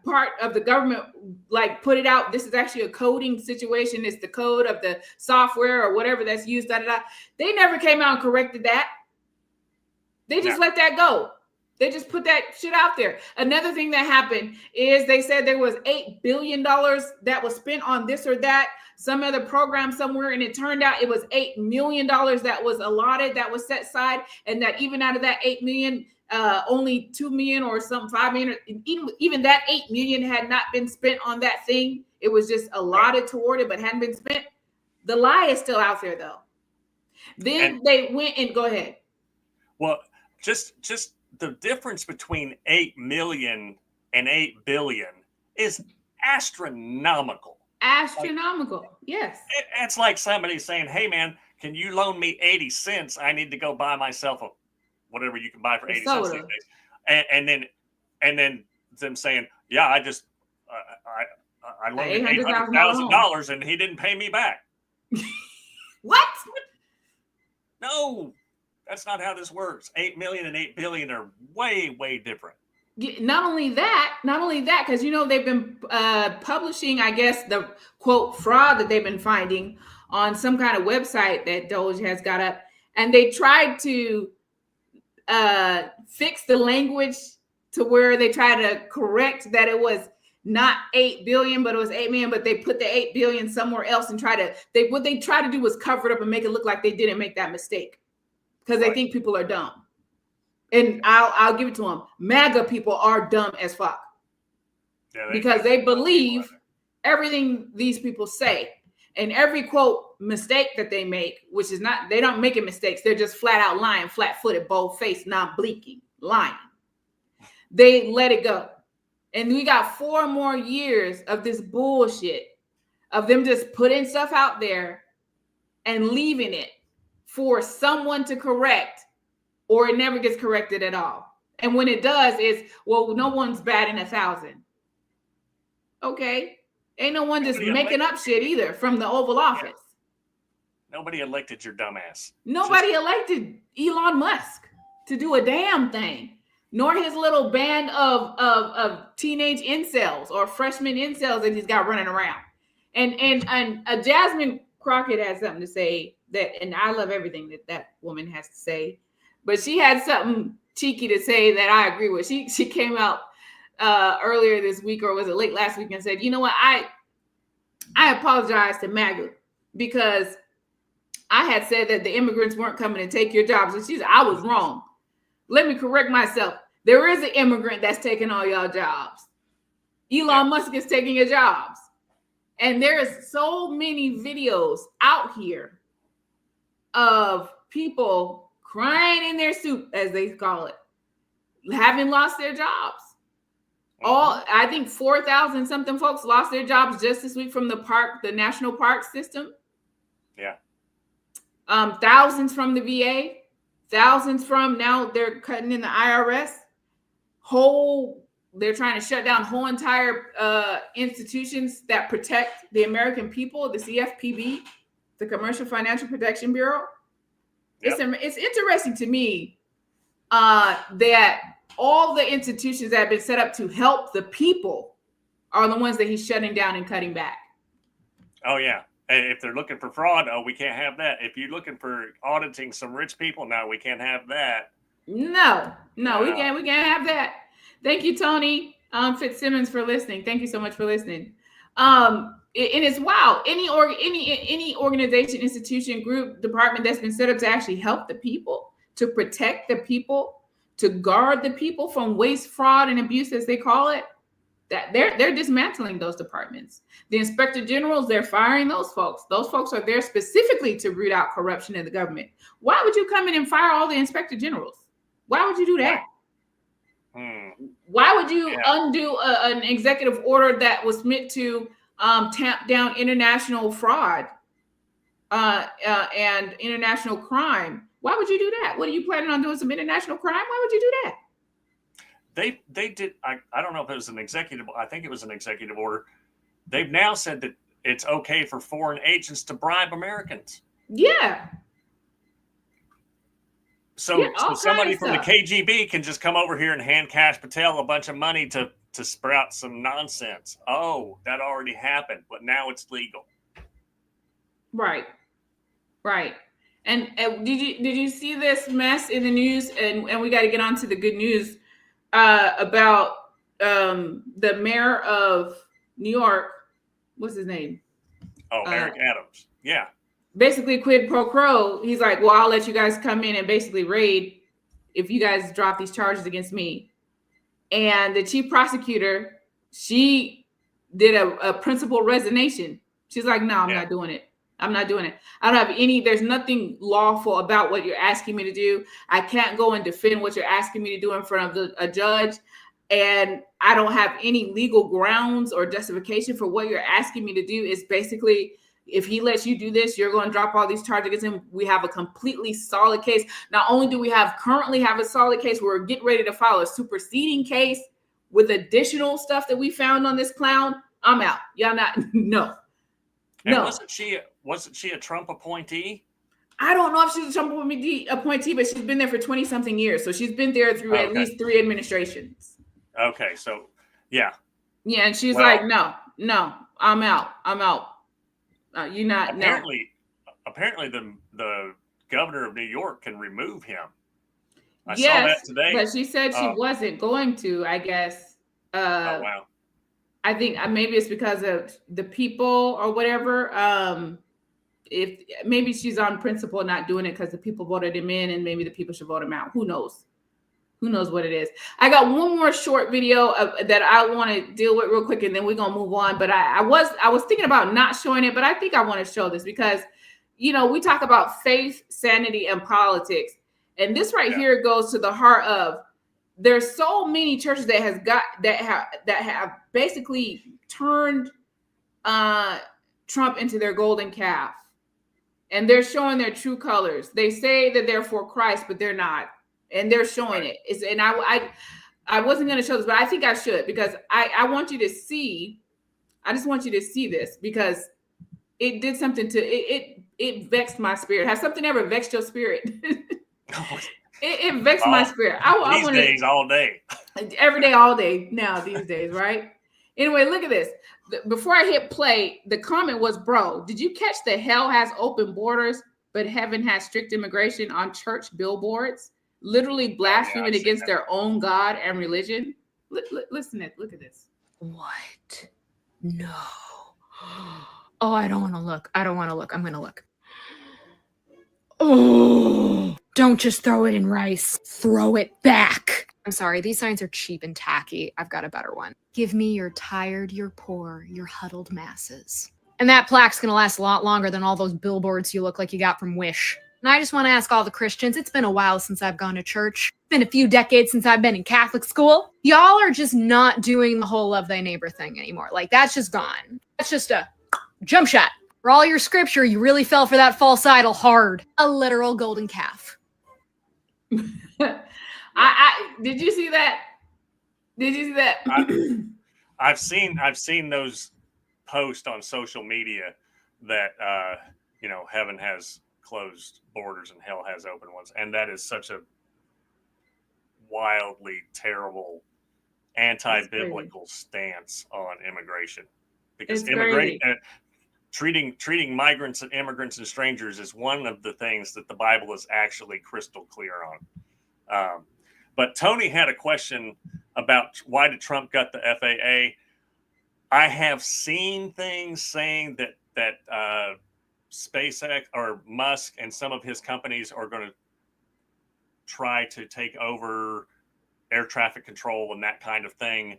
part of the government, like, put it out. This is actually a coding situation. It's the code of the software or whatever that's used. They never came out and corrected that. They just let that go. They just put that shit out there. Another thing that happened is they said there was $8 billion that was spent on this or that, some other program somewhere, and it turned out it was $8 million that was allotted, that was set aside, and that even out of that $8 million, only $2 million or some $5 million, even that $8 million had not been spent on that thing. It was just allotted toward it, but hadn't been spent. The lie is still out there, though. Then they went and go ahead. Well, just the difference between 8 million and 8 billion is astronomical. Yes. It's like somebody saying, hey man, can you loan me 80 cents? I need to go buy myself whatever you can buy for 80 cents these days. And then them saying, yeah, I loaned him $800,000 and he didn't pay me back. What? No, that's not how this works. 8 million and 8 billion are way, way different. Not only that, because they've been publishing, I guess, the quote fraud that they've been finding on some kind of website that Doge has got up, and they tried to fix the language to where they tried to correct that it was not 8 billion, but it was 8 million, but they put the 8 billion somewhere else and what they tried to do was cover it up and make it look like they didn't make that mistake because they think people are dumb. And I'll give it to them. MAGA people are dumb as fuck because they believe everything these people say, and every quote mistake that they make, which is not, they don't make it mistakes. They're just flat out lying, flat footed, bold faced, not blinking, lying. They let it go. And we got 4 more years of this bullshit of them just putting stuff out there and leaving it for someone to correct, or it never gets corrected at all. And when it does, it's, well, no one's batting 1,000. Okay. Ain't no one just making up shit either from the Oval Office. Nobody elected your dumbass. Nobody elected Elon Musk to do a damn thing, nor his little band of teenage incels or freshman incels that he's got running around. And Jasmine Crockett had something to say that, and I love everything that woman has to say, but she had something cheeky to say that I agree with. She came out earlier this week, or was it late last week, and said, you know what, I apologize to MAGA because I had said that the immigrants weren't coming to take your jobs. And she said, I was wrong. Let me correct myself. There is an immigrant that's taking all y'all jobs. Elon Musk is taking your jobs. And there's so many videos out here of people crying in their soup, as they call it, having lost their jobs. I think 4,000 something folks lost their jobs just this week from the national park system. Yeah. Thousands from the VA, thousands from, now they're cutting in the IRS. They're trying to shut down whole entire institutions that protect the American people, the CFPB, the Commercial Financial Protection Bureau. Yep. It's interesting to me that all the institutions that have been set up to help the people are the ones that he's shutting down and cutting back. Oh, yeah. If they're looking for fraud, we can't have that. If you're looking for auditing some rich people, no, we can't have that. No, we can't have that. Thank you, Tony Fitzsimmons, for listening. Thank you so much for listening. And it's wild. Any organization, institution, group, department that's been set up to actually help the people, to protect the people, to guard the people from waste, fraud, and abuse, as they call it, that they're dismantling those departments. The inspector generals, they're firing those folks. Those folks are there specifically to root out corruption in the government. Why would you come in and fire all the inspector generals? Why would you do that? Why would you undo an executive order that was meant to tamp down international fraud and international crime? Why would you do that? What are you planning on doing, some international crime? Why would you do that? They did. I don't know if it was an executive. I think it was an executive order. They've now said that it's okay for foreign agents to bribe Americans. Yeah. So somebody from the KGB can just come over here and hand Kash Patel a bunch of money to sprout some nonsense. Oh, that already happened, but now it's legal. Right. And did you see this mess in the news? And we got to get on to the good news about the mayor of New York. What's his name? Oh, Eric Adams. Yeah. Basically, quid pro quo. He's like, well, I'll let you guys come in and basically raid if you guys drop these charges against me. And the chief prosecutor, she did a principal resignation. She's like, no, I'm not doing it. I don't have there's nothing lawful about what you're asking me to do. I can't go and defend what you're asking me to do in front of a judge. And I don't have any legal grounds or justification for what you're asking me to do. It's basically, if he lets you do this, you're going to drop all these charges against him. We have a completely solid case. Not only do we currently have a solid case, we're getting ready to file a superseding case with additional stuff that we found on this clown. I'm out. Y'all not, no. And wasn't she a Trump appointee? I don't know if she's a Trump appointee, but she's been there for 20 something years. So she's been there through at least 3 administrations. Okay. So yeah. Yeah. And she's like, no, I'm out. You're not. Apparently the governor of New York can remove him. I saw that today. But she said she wasn't going to, I guess. Oh, wow. I think maybe it's because of the people or whatever. If maybe she's on principle not doing it because the people voted him in, and maybe the people should vote him out. Who knows? Who knows what it is? I got one more short video that I want to deal with real quick, and then we're gonna move on. But I was thinking about not showing it, but I think I want to show this because, we talk about faith, sanity, and politics, and this here goes to the heart of. There's so many churches that have basically turned Trump into their golden calf, and they're showing their true colors. They say that they're for Christ, but they're not, and they're showing it. And I wasn't going to show this, but I think I should because I want you to see. I just want you to see this because it did something to it it vexed my spirit. Has something ever vexed your spirit? It vexed my spirit. I These want days, all day. every day, all day now these days, right? Anyway, look at this. Before I hit play, the comment was, bro, did you catch the hell has open borders, but heaven has strict immigration on church billboards, literally blaspheming against their own God and religion? Listen, look at this. What? No. Oh, I don't want to look. I don't want to look. I'm going to look. Oh, don't just throw it in rice. Throw it back. I'm sorry. These signs are cheap and tacky. I've got a better one. Give me your tired, your poor, your huddled masses. And that plaque's going to last a lot longer than all those billboards you look like you got from Wish. And I just want to ask all the Christians, it's been a while since I've gone to church. It's been a few decades since I've been in Catholic school. Y'all are just not doing the whole love thy neighbor thing anymore. Like, that's just gone. That's just a jump shot. For all your scripture, you really fell for that false idol hard. A literal golden calf. Did you see that? Did you see that? I've seen those posts on social media that heaven has closed borders and hell has open ones, and that is such a wildly terrible anti-biblical stance on immigration, because treating migrants and immigrants and strangers is one of the things that the Bible is actually crystal clear on. But Tony had a question about why did Trump got the FAA. I have seen things saying that SpaceX or Musk and some of his companies are going to try to take over air traffic control and that kind of thing.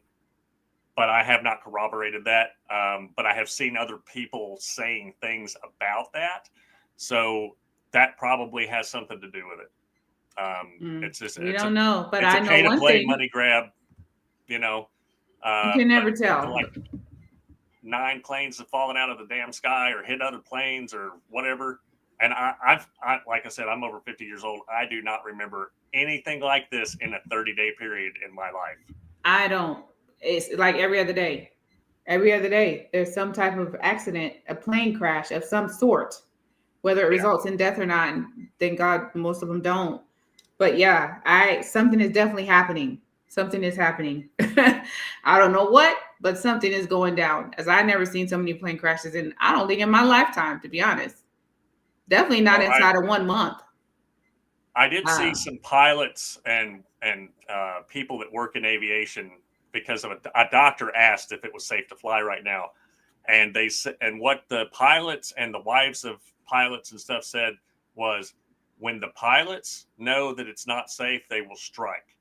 But I have not corroborated that. But I have seen other people saying things about that. So that probably has something to do with it. It's just, we don't know, but it's I a know pay one to play thing. money grab, you can never tell. Like 9 planes have fallen out of the damn sky or hit other planes or whatever. And I like I said, I'm over 50 years old. I do not remember anything like this in a 30-day period in my life. I don't. It's like every other day. Every other day, there's some type of accident, a plane crash of some sort, whether it results in death or not. And thank God most of them don't. But yeah, something is definitely happening. Something is happening. I don't know what, but something is going down. As I've never seen so many plane crashes in, I don't think in my lifetime, to be honest. Definitely not inside of 1 month. I did see some pilots and people that work in aviation, because of a doctor asked if it was safe to fly right now. And they said, and what the pilots and the wives of pilots and stuff said was, when the pilots know that it's not safe, they will strike.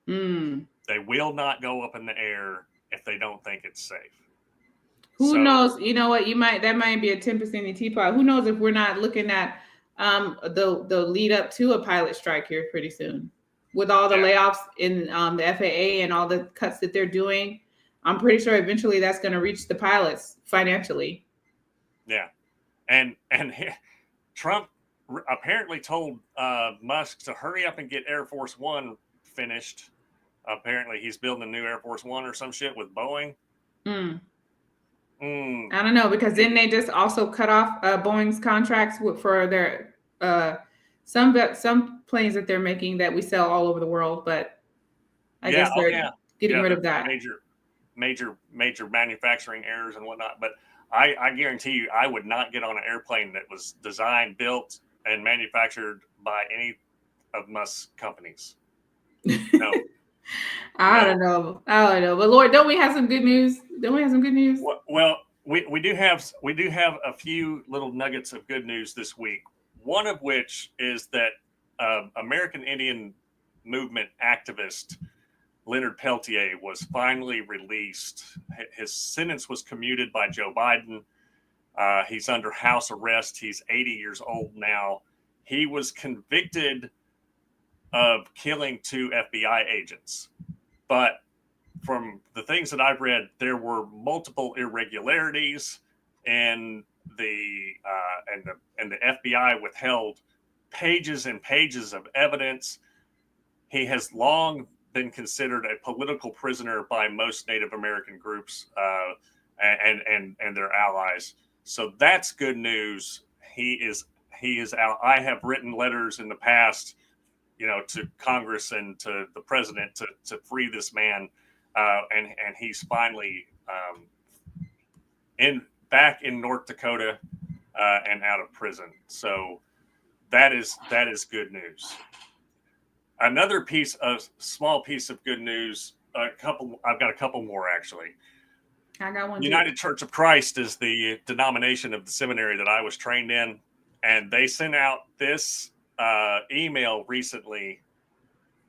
They will not go up in the air if they don't think it's safe. Who knows? You know what? That might be a 10% in the teapot. Who knows if we're not looking at the lead up to a pilot strike here pretty soon, with all the layoffs in the FAA and all the cuts that they're doing. I'm pretty sure eventually that's going to reach the pilots financially. Yeah, and Trump apparently told Musk to hurry up and get Air Force One finished. Apparently he's building a new Air Force One or some shit with Boeing. I don't know, because then they just also cut off Boeing's contracts for their some planes that they're making that we sell all over the world. But I guess they're getting rid of that. Major manufacturing errors and whatnot. But I guarantee you, I would not get on an airplane that was designed, built, and manufactured by any of Musk's companies. No. I don't know. But Lord, don't we have some good news? Well, we do have a few little nuggets of good news this week. One of which is that American Indian movement activist Leonard Peltier was finally released. His sentence was commuted by Joe Biden. He's under house arrest. He's 80 years old now. He was convicted of killing 2 FBI agents. But from the things that I've read, there were multiple irregularities, and the FBI withheld pages and pages of evidence. He has long been considered a political prisoner by most Native American groups and their allies. So that's good news. he is out. I have written letters in the past, to Congress and to the president to free this man, and he's finally back in North Dakota and out of prison. So that is good news. Another small piece of good news. I've got a couple more actually. I got one. United Church of Christ is the denomination of the seminary that I was trained in, and they sent out this email recently.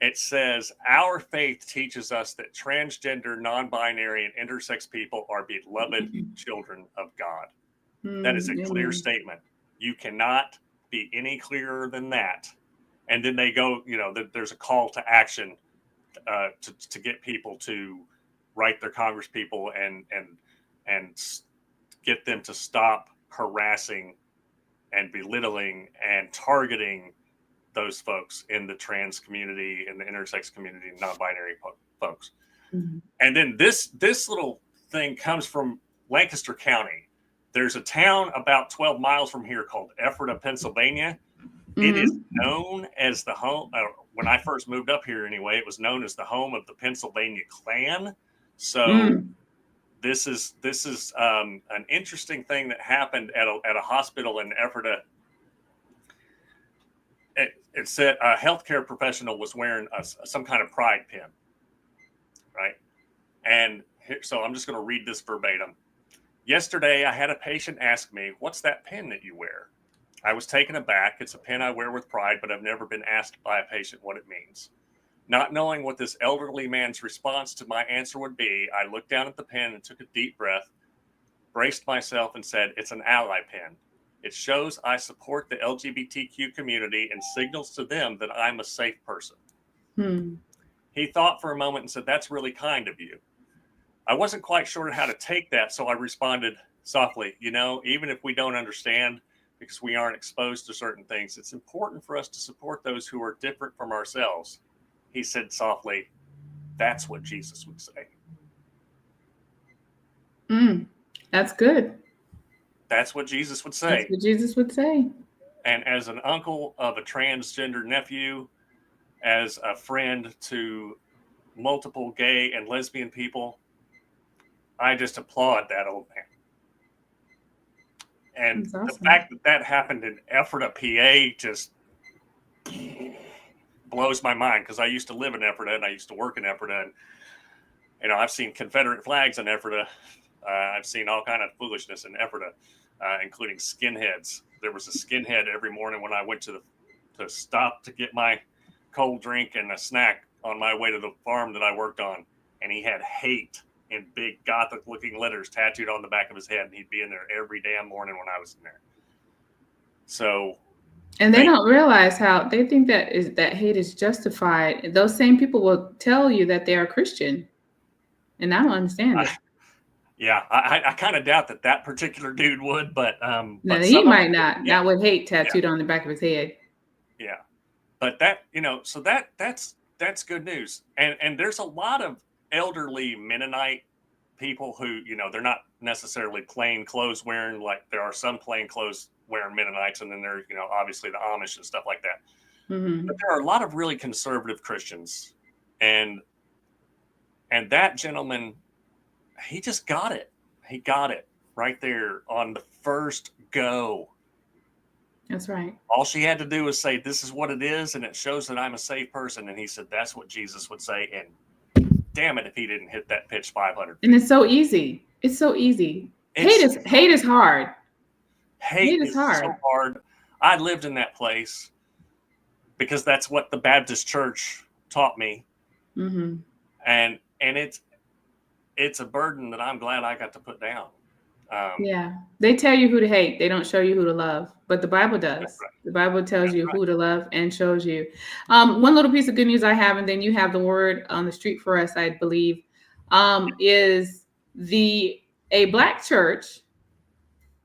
It says, "Our faith teaches us that transgender, non-binary, and intersex people are beloved children of God." That is a clear statement. You cannot be any clearer than that. And then they go, there's a call to action to get people to write their Congress people and get them to stop harassing and belittling and targeting those folks in the trans community, in the intersex community, non-binary folks. Mm-hmm. And then this little thing comes from Lancaster County. There's a town about 12 miles from here called Ephrata, Pennsylvania. Mm-hmm. It is known as the home. When I first moved up here, anyway, it was known as the home of the Pennsylvania Klan. So this is an interesting thing that happened at a hospital in Ephrata. It said a healthcare professional was wearing some kind of pride pin, right? And so I'm just going to read this verbatim. "Yesterday, I had a patient ask me, 'What's that pin that you wear?' I was taken aback. It's a pin I wear with pride, but I've never been asked by a patient what it means. Not knowing what this elderly man's response to my answer would be, I looked down at the pin and took a deep breath, braced myself, and said, 'It's an ally pin. It shows I support the LGBTQ community and signals to them that I'm a safe person.'" He thought for a moment and said, "That's really kind of you." I wasn't quite sure how to take that, so I responded softly, "Even if we don't understand, because we aren't exposed to certain things, it's important for us to support those who are different from ourselves." He said softly, "That's what Jesus would say." That's good. That's what Jesus would say. That's what Jesus would say. And as an uncle of a transgender nephew, as a friend to multiple gay and lesbian people, I just applaud that old man. And awesome. The fact that happened in Ephrata, PA, just blows my mind, because I used to live in Ephrata and I used to work in Ephrata, and I've seen Confederate flags in Ephrata. I've seen all kind of foolishness in Ephrata, including skinheads. There was a skinhead every morning when I went to stop to get my cold drink and a snack on my way to the farm that I worked on, and he had hate in big Gothic-looking letters tattooed on the back of his head, and he'd be in there every damn morning when I was in there. So, and they don't realize how they think that hate is justified. Those same people will tell you that they are Christian, and I don't understand it. I kind of doubt that particular dude would, but no, he might not. Not with hate tattooed on the back of his head. Yeah, but so that's good news, and there's a lot of elderly Mennonite people who, they're not necessarily plain clothes wearing, like there are some plain clothes wearing Mennonites, and then there, obviously the Amish and stuff like that. Mm-hmm. But there are a lot of really conservative Christians, and that gentleman, he just got it. He got it right there on the first go. That's right. All she had to do was say, "This is what it is, and it shows that I'm a safe person." And he said, "That's what Jesus would say." And damn it if he didn't hit that pitch 500 feet. And it's so easy. It's so easy. Hate is hard. Hate is hard. So hard. I lived in that place because that's what the Baptist church taught me. Mm-hmm. And it's a burden that I'm glad I got to put down. They tell you who to hate. They don't show you who to love, but the Bible does. Right. The Bible tells you who to love and shows you. One little piece of good news I have, and then you have the word on the street for us, I believe, is a Black church,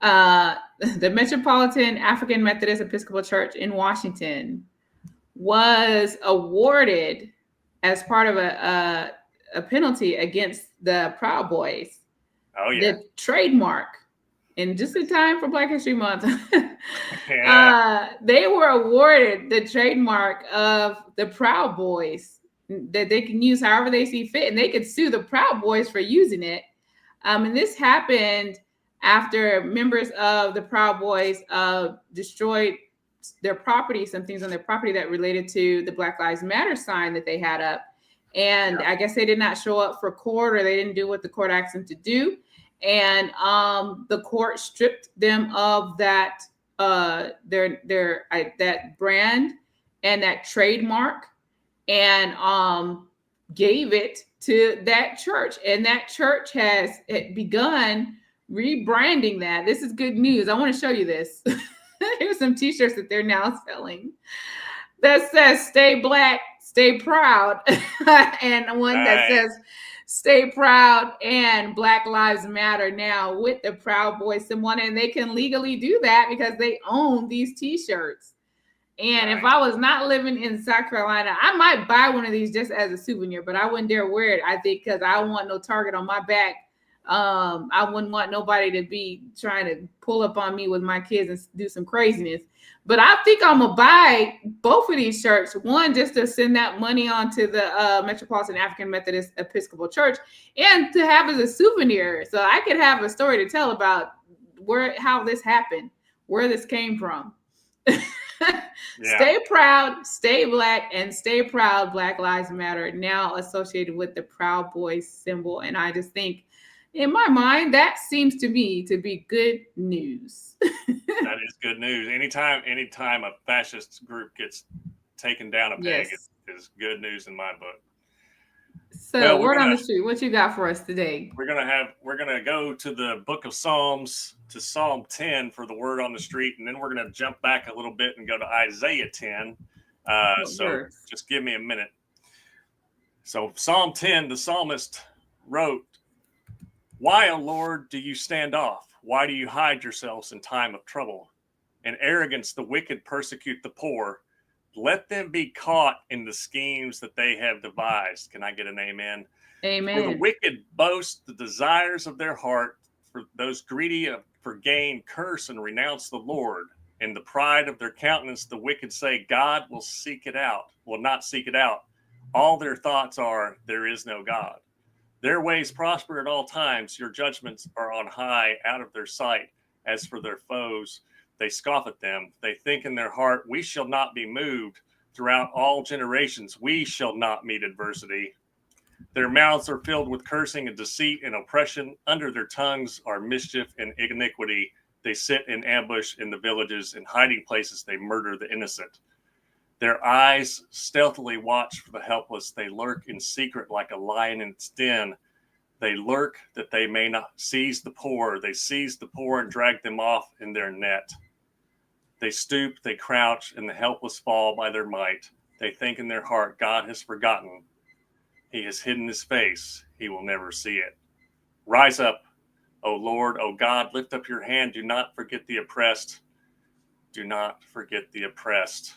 the Metropolitan African Methodist Episcopal Church in Washington, was awarded as part of a penalty against the Proud Boys. Oh, yeah. The trademark and just in time for Black History Month, Yeah. they were awarded the trademark of the Proud Boys that they can use however they see fit, and they could sue the Proud Boys for using it. And this happened after members of the Proud Boys destroyed their property, some things on their property that related to the Black Lives Matter sign that they had up. And I guess they did not show up for court, or they didn't do what the court asked them to do. And the court stripped them of that that brand and that trademark, and gave it to that church. And that church has begun rebranding that. This is good news. I want to show you this. Here's some t-shirts that they're now selling that says "Stay Black, Stay Proud," and one that says "Stay Proud" and "Black Lives Matter" now with the Proud Boys symbol. And they can legally do that because they own these t-shirts. And if I was not living in South Carolina, I might buy one of these just as a souvenir, but I wouldn't dare wear it, I think, because I don't want no target on my back. I wouldn't want nobody to be trying to pull up on me with my kids and do some craziness. But I think I'm going to buy both of these shirts. One, just to send that money on to the Metropolitan African Methodist Episcopal Church, and to have as a souvenir. So I could have a story to tell about how this happened, where this came from. Stay proud, stay Black, and stay proud. Black Lives Matter, now associated with the Proud Boys symbol. And I just think, in my mind, that seems to me to be good news. That is good news. Anytime a fascist group gets taken down a peg, is good news in my book. So, word on the street, what you got for us today? We're gonna go to the book of Psalms, to Psalm 10 for the word on the street, and then we're gonna jump back a little bit and go to Isaiah 10. So just give me a minute. So Psalm 10, the psalmist wrote, "Why, O Lord, do you stand off? Why do you hide yourselves in time of trouble? In arrogance the wicked persecute the poor. Let them be caught in the schemes that they have devised." Can I get an amen? Amen. For the wicked boast the desires of their heart. For those greedy for gain curse and renounce the Lord. In the pride of their countenance the wicked say, God will not seek it out. All their thoughts are, there is no God. Their ways prosper at all times. Your judgments are on high, out of their sight. As for their foes, they scoff at them. They think in their heart, we shall not be moved. Throughout all generations, we shall not meet adversity. Their mouths are filled with cursing and deceit and oppression. Under their tongues are mischief and iniquity. They sit in ambush in the villages. In hiding places, they murder the innocent. Their eyes stealthily watch for the helpless. They lurk in secret like a lion in its den. They lurk that they may not seize the poor. They seize the poor and drag them off in their net. They stoop, they crouch, and the helpless fall by their might. They think in their heart, God has forgotten. He has hidden his face. He will never see it. Rise up, O Lord, O God, lift up your hand. Do not forget the oppressed. Do not forget the oppressed.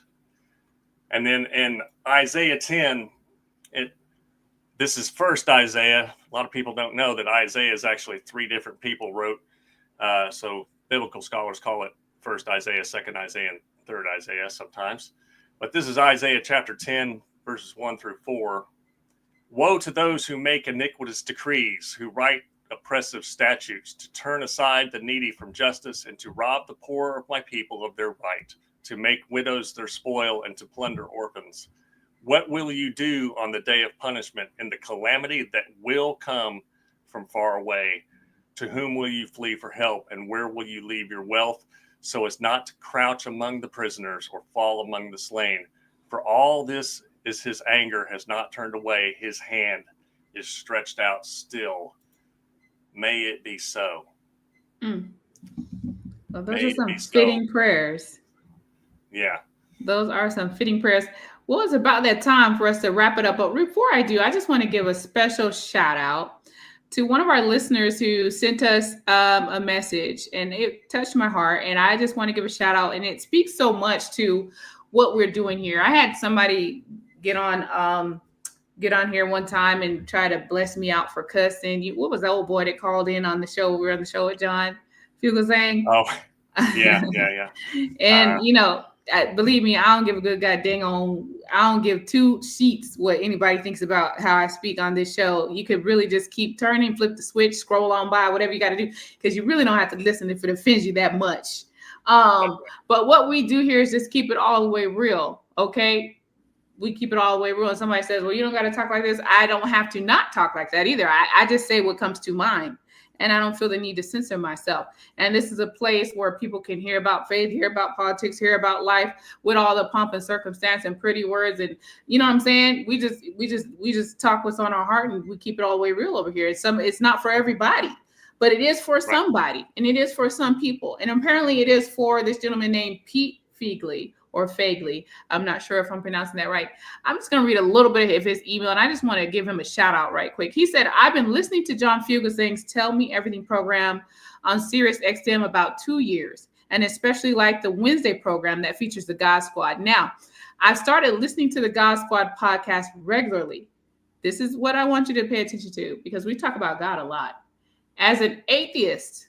And then in Isaiah 10, this is first Isaiah. A lot of people don't know that Isaiah is actually three different people wrote. So biblical scholars call it first Isaiah, second Isaiah, and third Isaiah sometimes. But this is Isaiah chapter 10, verses 1 through 4. Woe to those who make iniquitous decrees, who write oppressive statutes, to turn aside the needy from justice, and to rob the poor of my people of their right, to make widows their spoil, and to plunder orphans. What will you do on the day of punishment, in the calamity that will come from far away? To whom will you flee for help, and where will you leave your wealth, so as not to crouch among the prisoners or fall among the slain? For all this is his anger has not turned away. His hand is stretched out still. May it be so. Well, those are some fitting prayers. Yeah. Those are some fitting prayers. Well, it's about that time for us to wrap it up. But before I do, I just want to give a special shout out to one of our listeners who sent us a message, and it touched my heart. And I just want to give a shout out, and it speaks so much to what we're doing here. I had somebody get on here one time and try to bless me out for cussing. What was the old boy that called in on the show? We were on the show with John Fugelsang. Oh, yeah. And believe me, I don't give a good goddamn on. I don't give two sheets what anybody thinks about how I speak on this show. You could really just keep turning, flip the switch, scroll on by, whatever you got to do, because you really don't have to listen if it offends you that much. But what we do here is just keep it all the way real, okay? We keep it all the way real. And somebody says, well, you don't got to talk like this. I don't have to not talk like that either. I just say what comes to mind. And I don't feel the need to censor myself. And this is a place where people can hear about faith, hear about politics, hear about life with all the pomp and circumstance and pretty words. And you know what I'm saying? We just talk what's on our heart, and we keep it all the way real over here. It's not for everybody, but it is for somebody, and it is for some people. And apparently it is for this gentleman named Pete Fegley. Or Fagley. I'm not sure if I'm pronouncing that right. I'm just going to read a little bit of his email, and I just want to give him a shout out right quick. He said, I've been listening to John Fugelsang's Tell Me Everything program on Sirius XM about 2 years, and especially like the Wednesday program that features the God Squad. Now, I've started listening to the God Squad podcast regularly. This is what I want you to pay attention to, because we talk about God a lot. As an atheist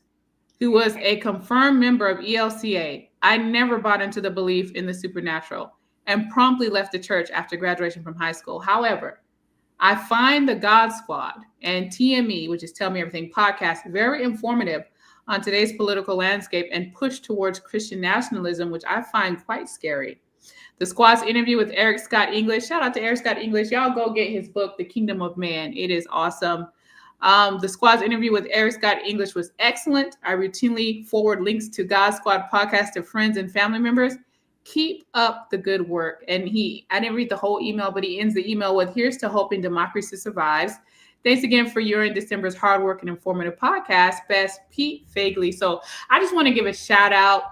who was a confirmed member of ELCA, I never bought into the belief in the supernatural and promptly left the church after graduation from high school. However, I find the God Squad and TME, which is Tell Me Everything podcast, very informative on today's political landscape and push towards Christian nationalism, which I find quite scary. The Squad's interview with Eric Scott English, shout out to Eric Scott English. Y'all go get his book, The Kingdom of Man. It is awesome. The Squad's interview with Eric Scott English was excellent. I routinely forward links to God Squad podcast to friends and family members. Keep up the good work. And I didn't read the whole email, but he ends the email with, here's to hoping democracy survives. Thanks again for your and December's hard work and informative podcast. Best, Pete Fegley. So I just want to give a shout out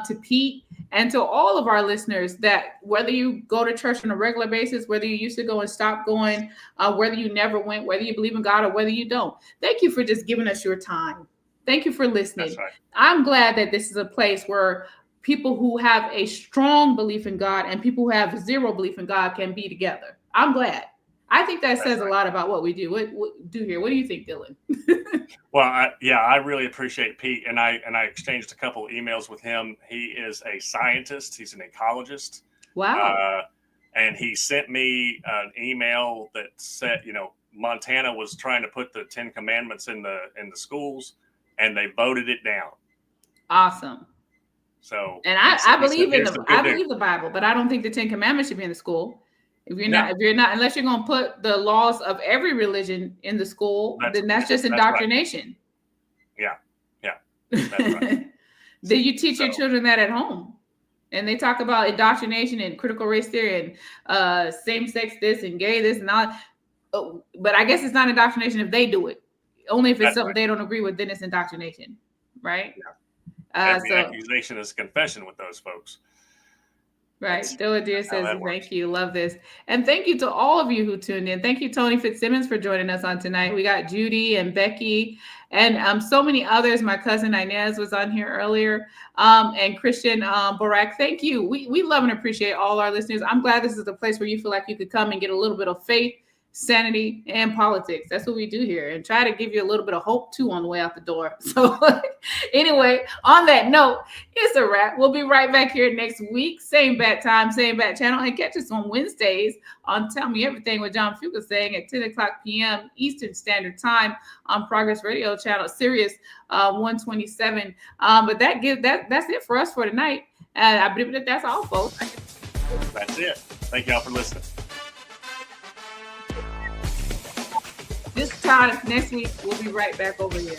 to Pete and to all of our listeners, that whether you go to church on a regular basis, whether you used to go and stop going, whether you never went, whether you believe in God or whether you don't, thank you for just giving us your time. Thank you for listening. That's right. I'm glad that this is a place where people who have a strong belief in God and people who have zero belief in God can be together. I'm glad. I think that says a lot about what we do. What do here? What do you think, Dillon? Well, I really appreciate Pete, and I exchanged a couple of emails with him. He is a scientist. He's an ecologist. Wow. And he sent me an email that said, Montana was trying to put the 10 Commandments in the schools, and they voted it down. Awesome. So, and I believe the Bible, but I don't think the 10 Commandments should be in the school. If you're not, unless you're going to put the laws of every religion in the school, then that's just indoctrination. Right. Yeah. That's right. Then you teach your children that at home, and they talk about indoctrination and critical race theory and same-sex this and gay this and all. But I guess it's not indoctrination if they do it. Only if it's something they don't agree with, then it's indoctrination, right? Yeah. Every accusation is confession with those folks. Right. Dillon Dear says, thank you. Love this. And thank you to all of you who tuned in. Thank you, Tony Fitzsimmons, for joining us on tonight. We got Judy and Becky and so many others. My cousin Inez was on here earlier, and Christian Barak. Thank you. We love and appreciate all our listeners. I'm glad this is a place where you feel like you could come and get a little bit of faith, sanity, and politics. That's what we do here, and try to give you a little bit of hope too on the way out the door. So anyway, on that note, it's a wrap. We'll be right back here next week, same bat time, same bat channel, and catch us on Wednesdays on Tell Me Everything with John Fugelsang at 10 o'clock p.m. Eastern Standard Time on Progress Radio Channel, Sirius 127. But that's it for us for tonight. I believe that's all, folks. That's it. Thank y'all for listening. This time next week, we'll be right back over here.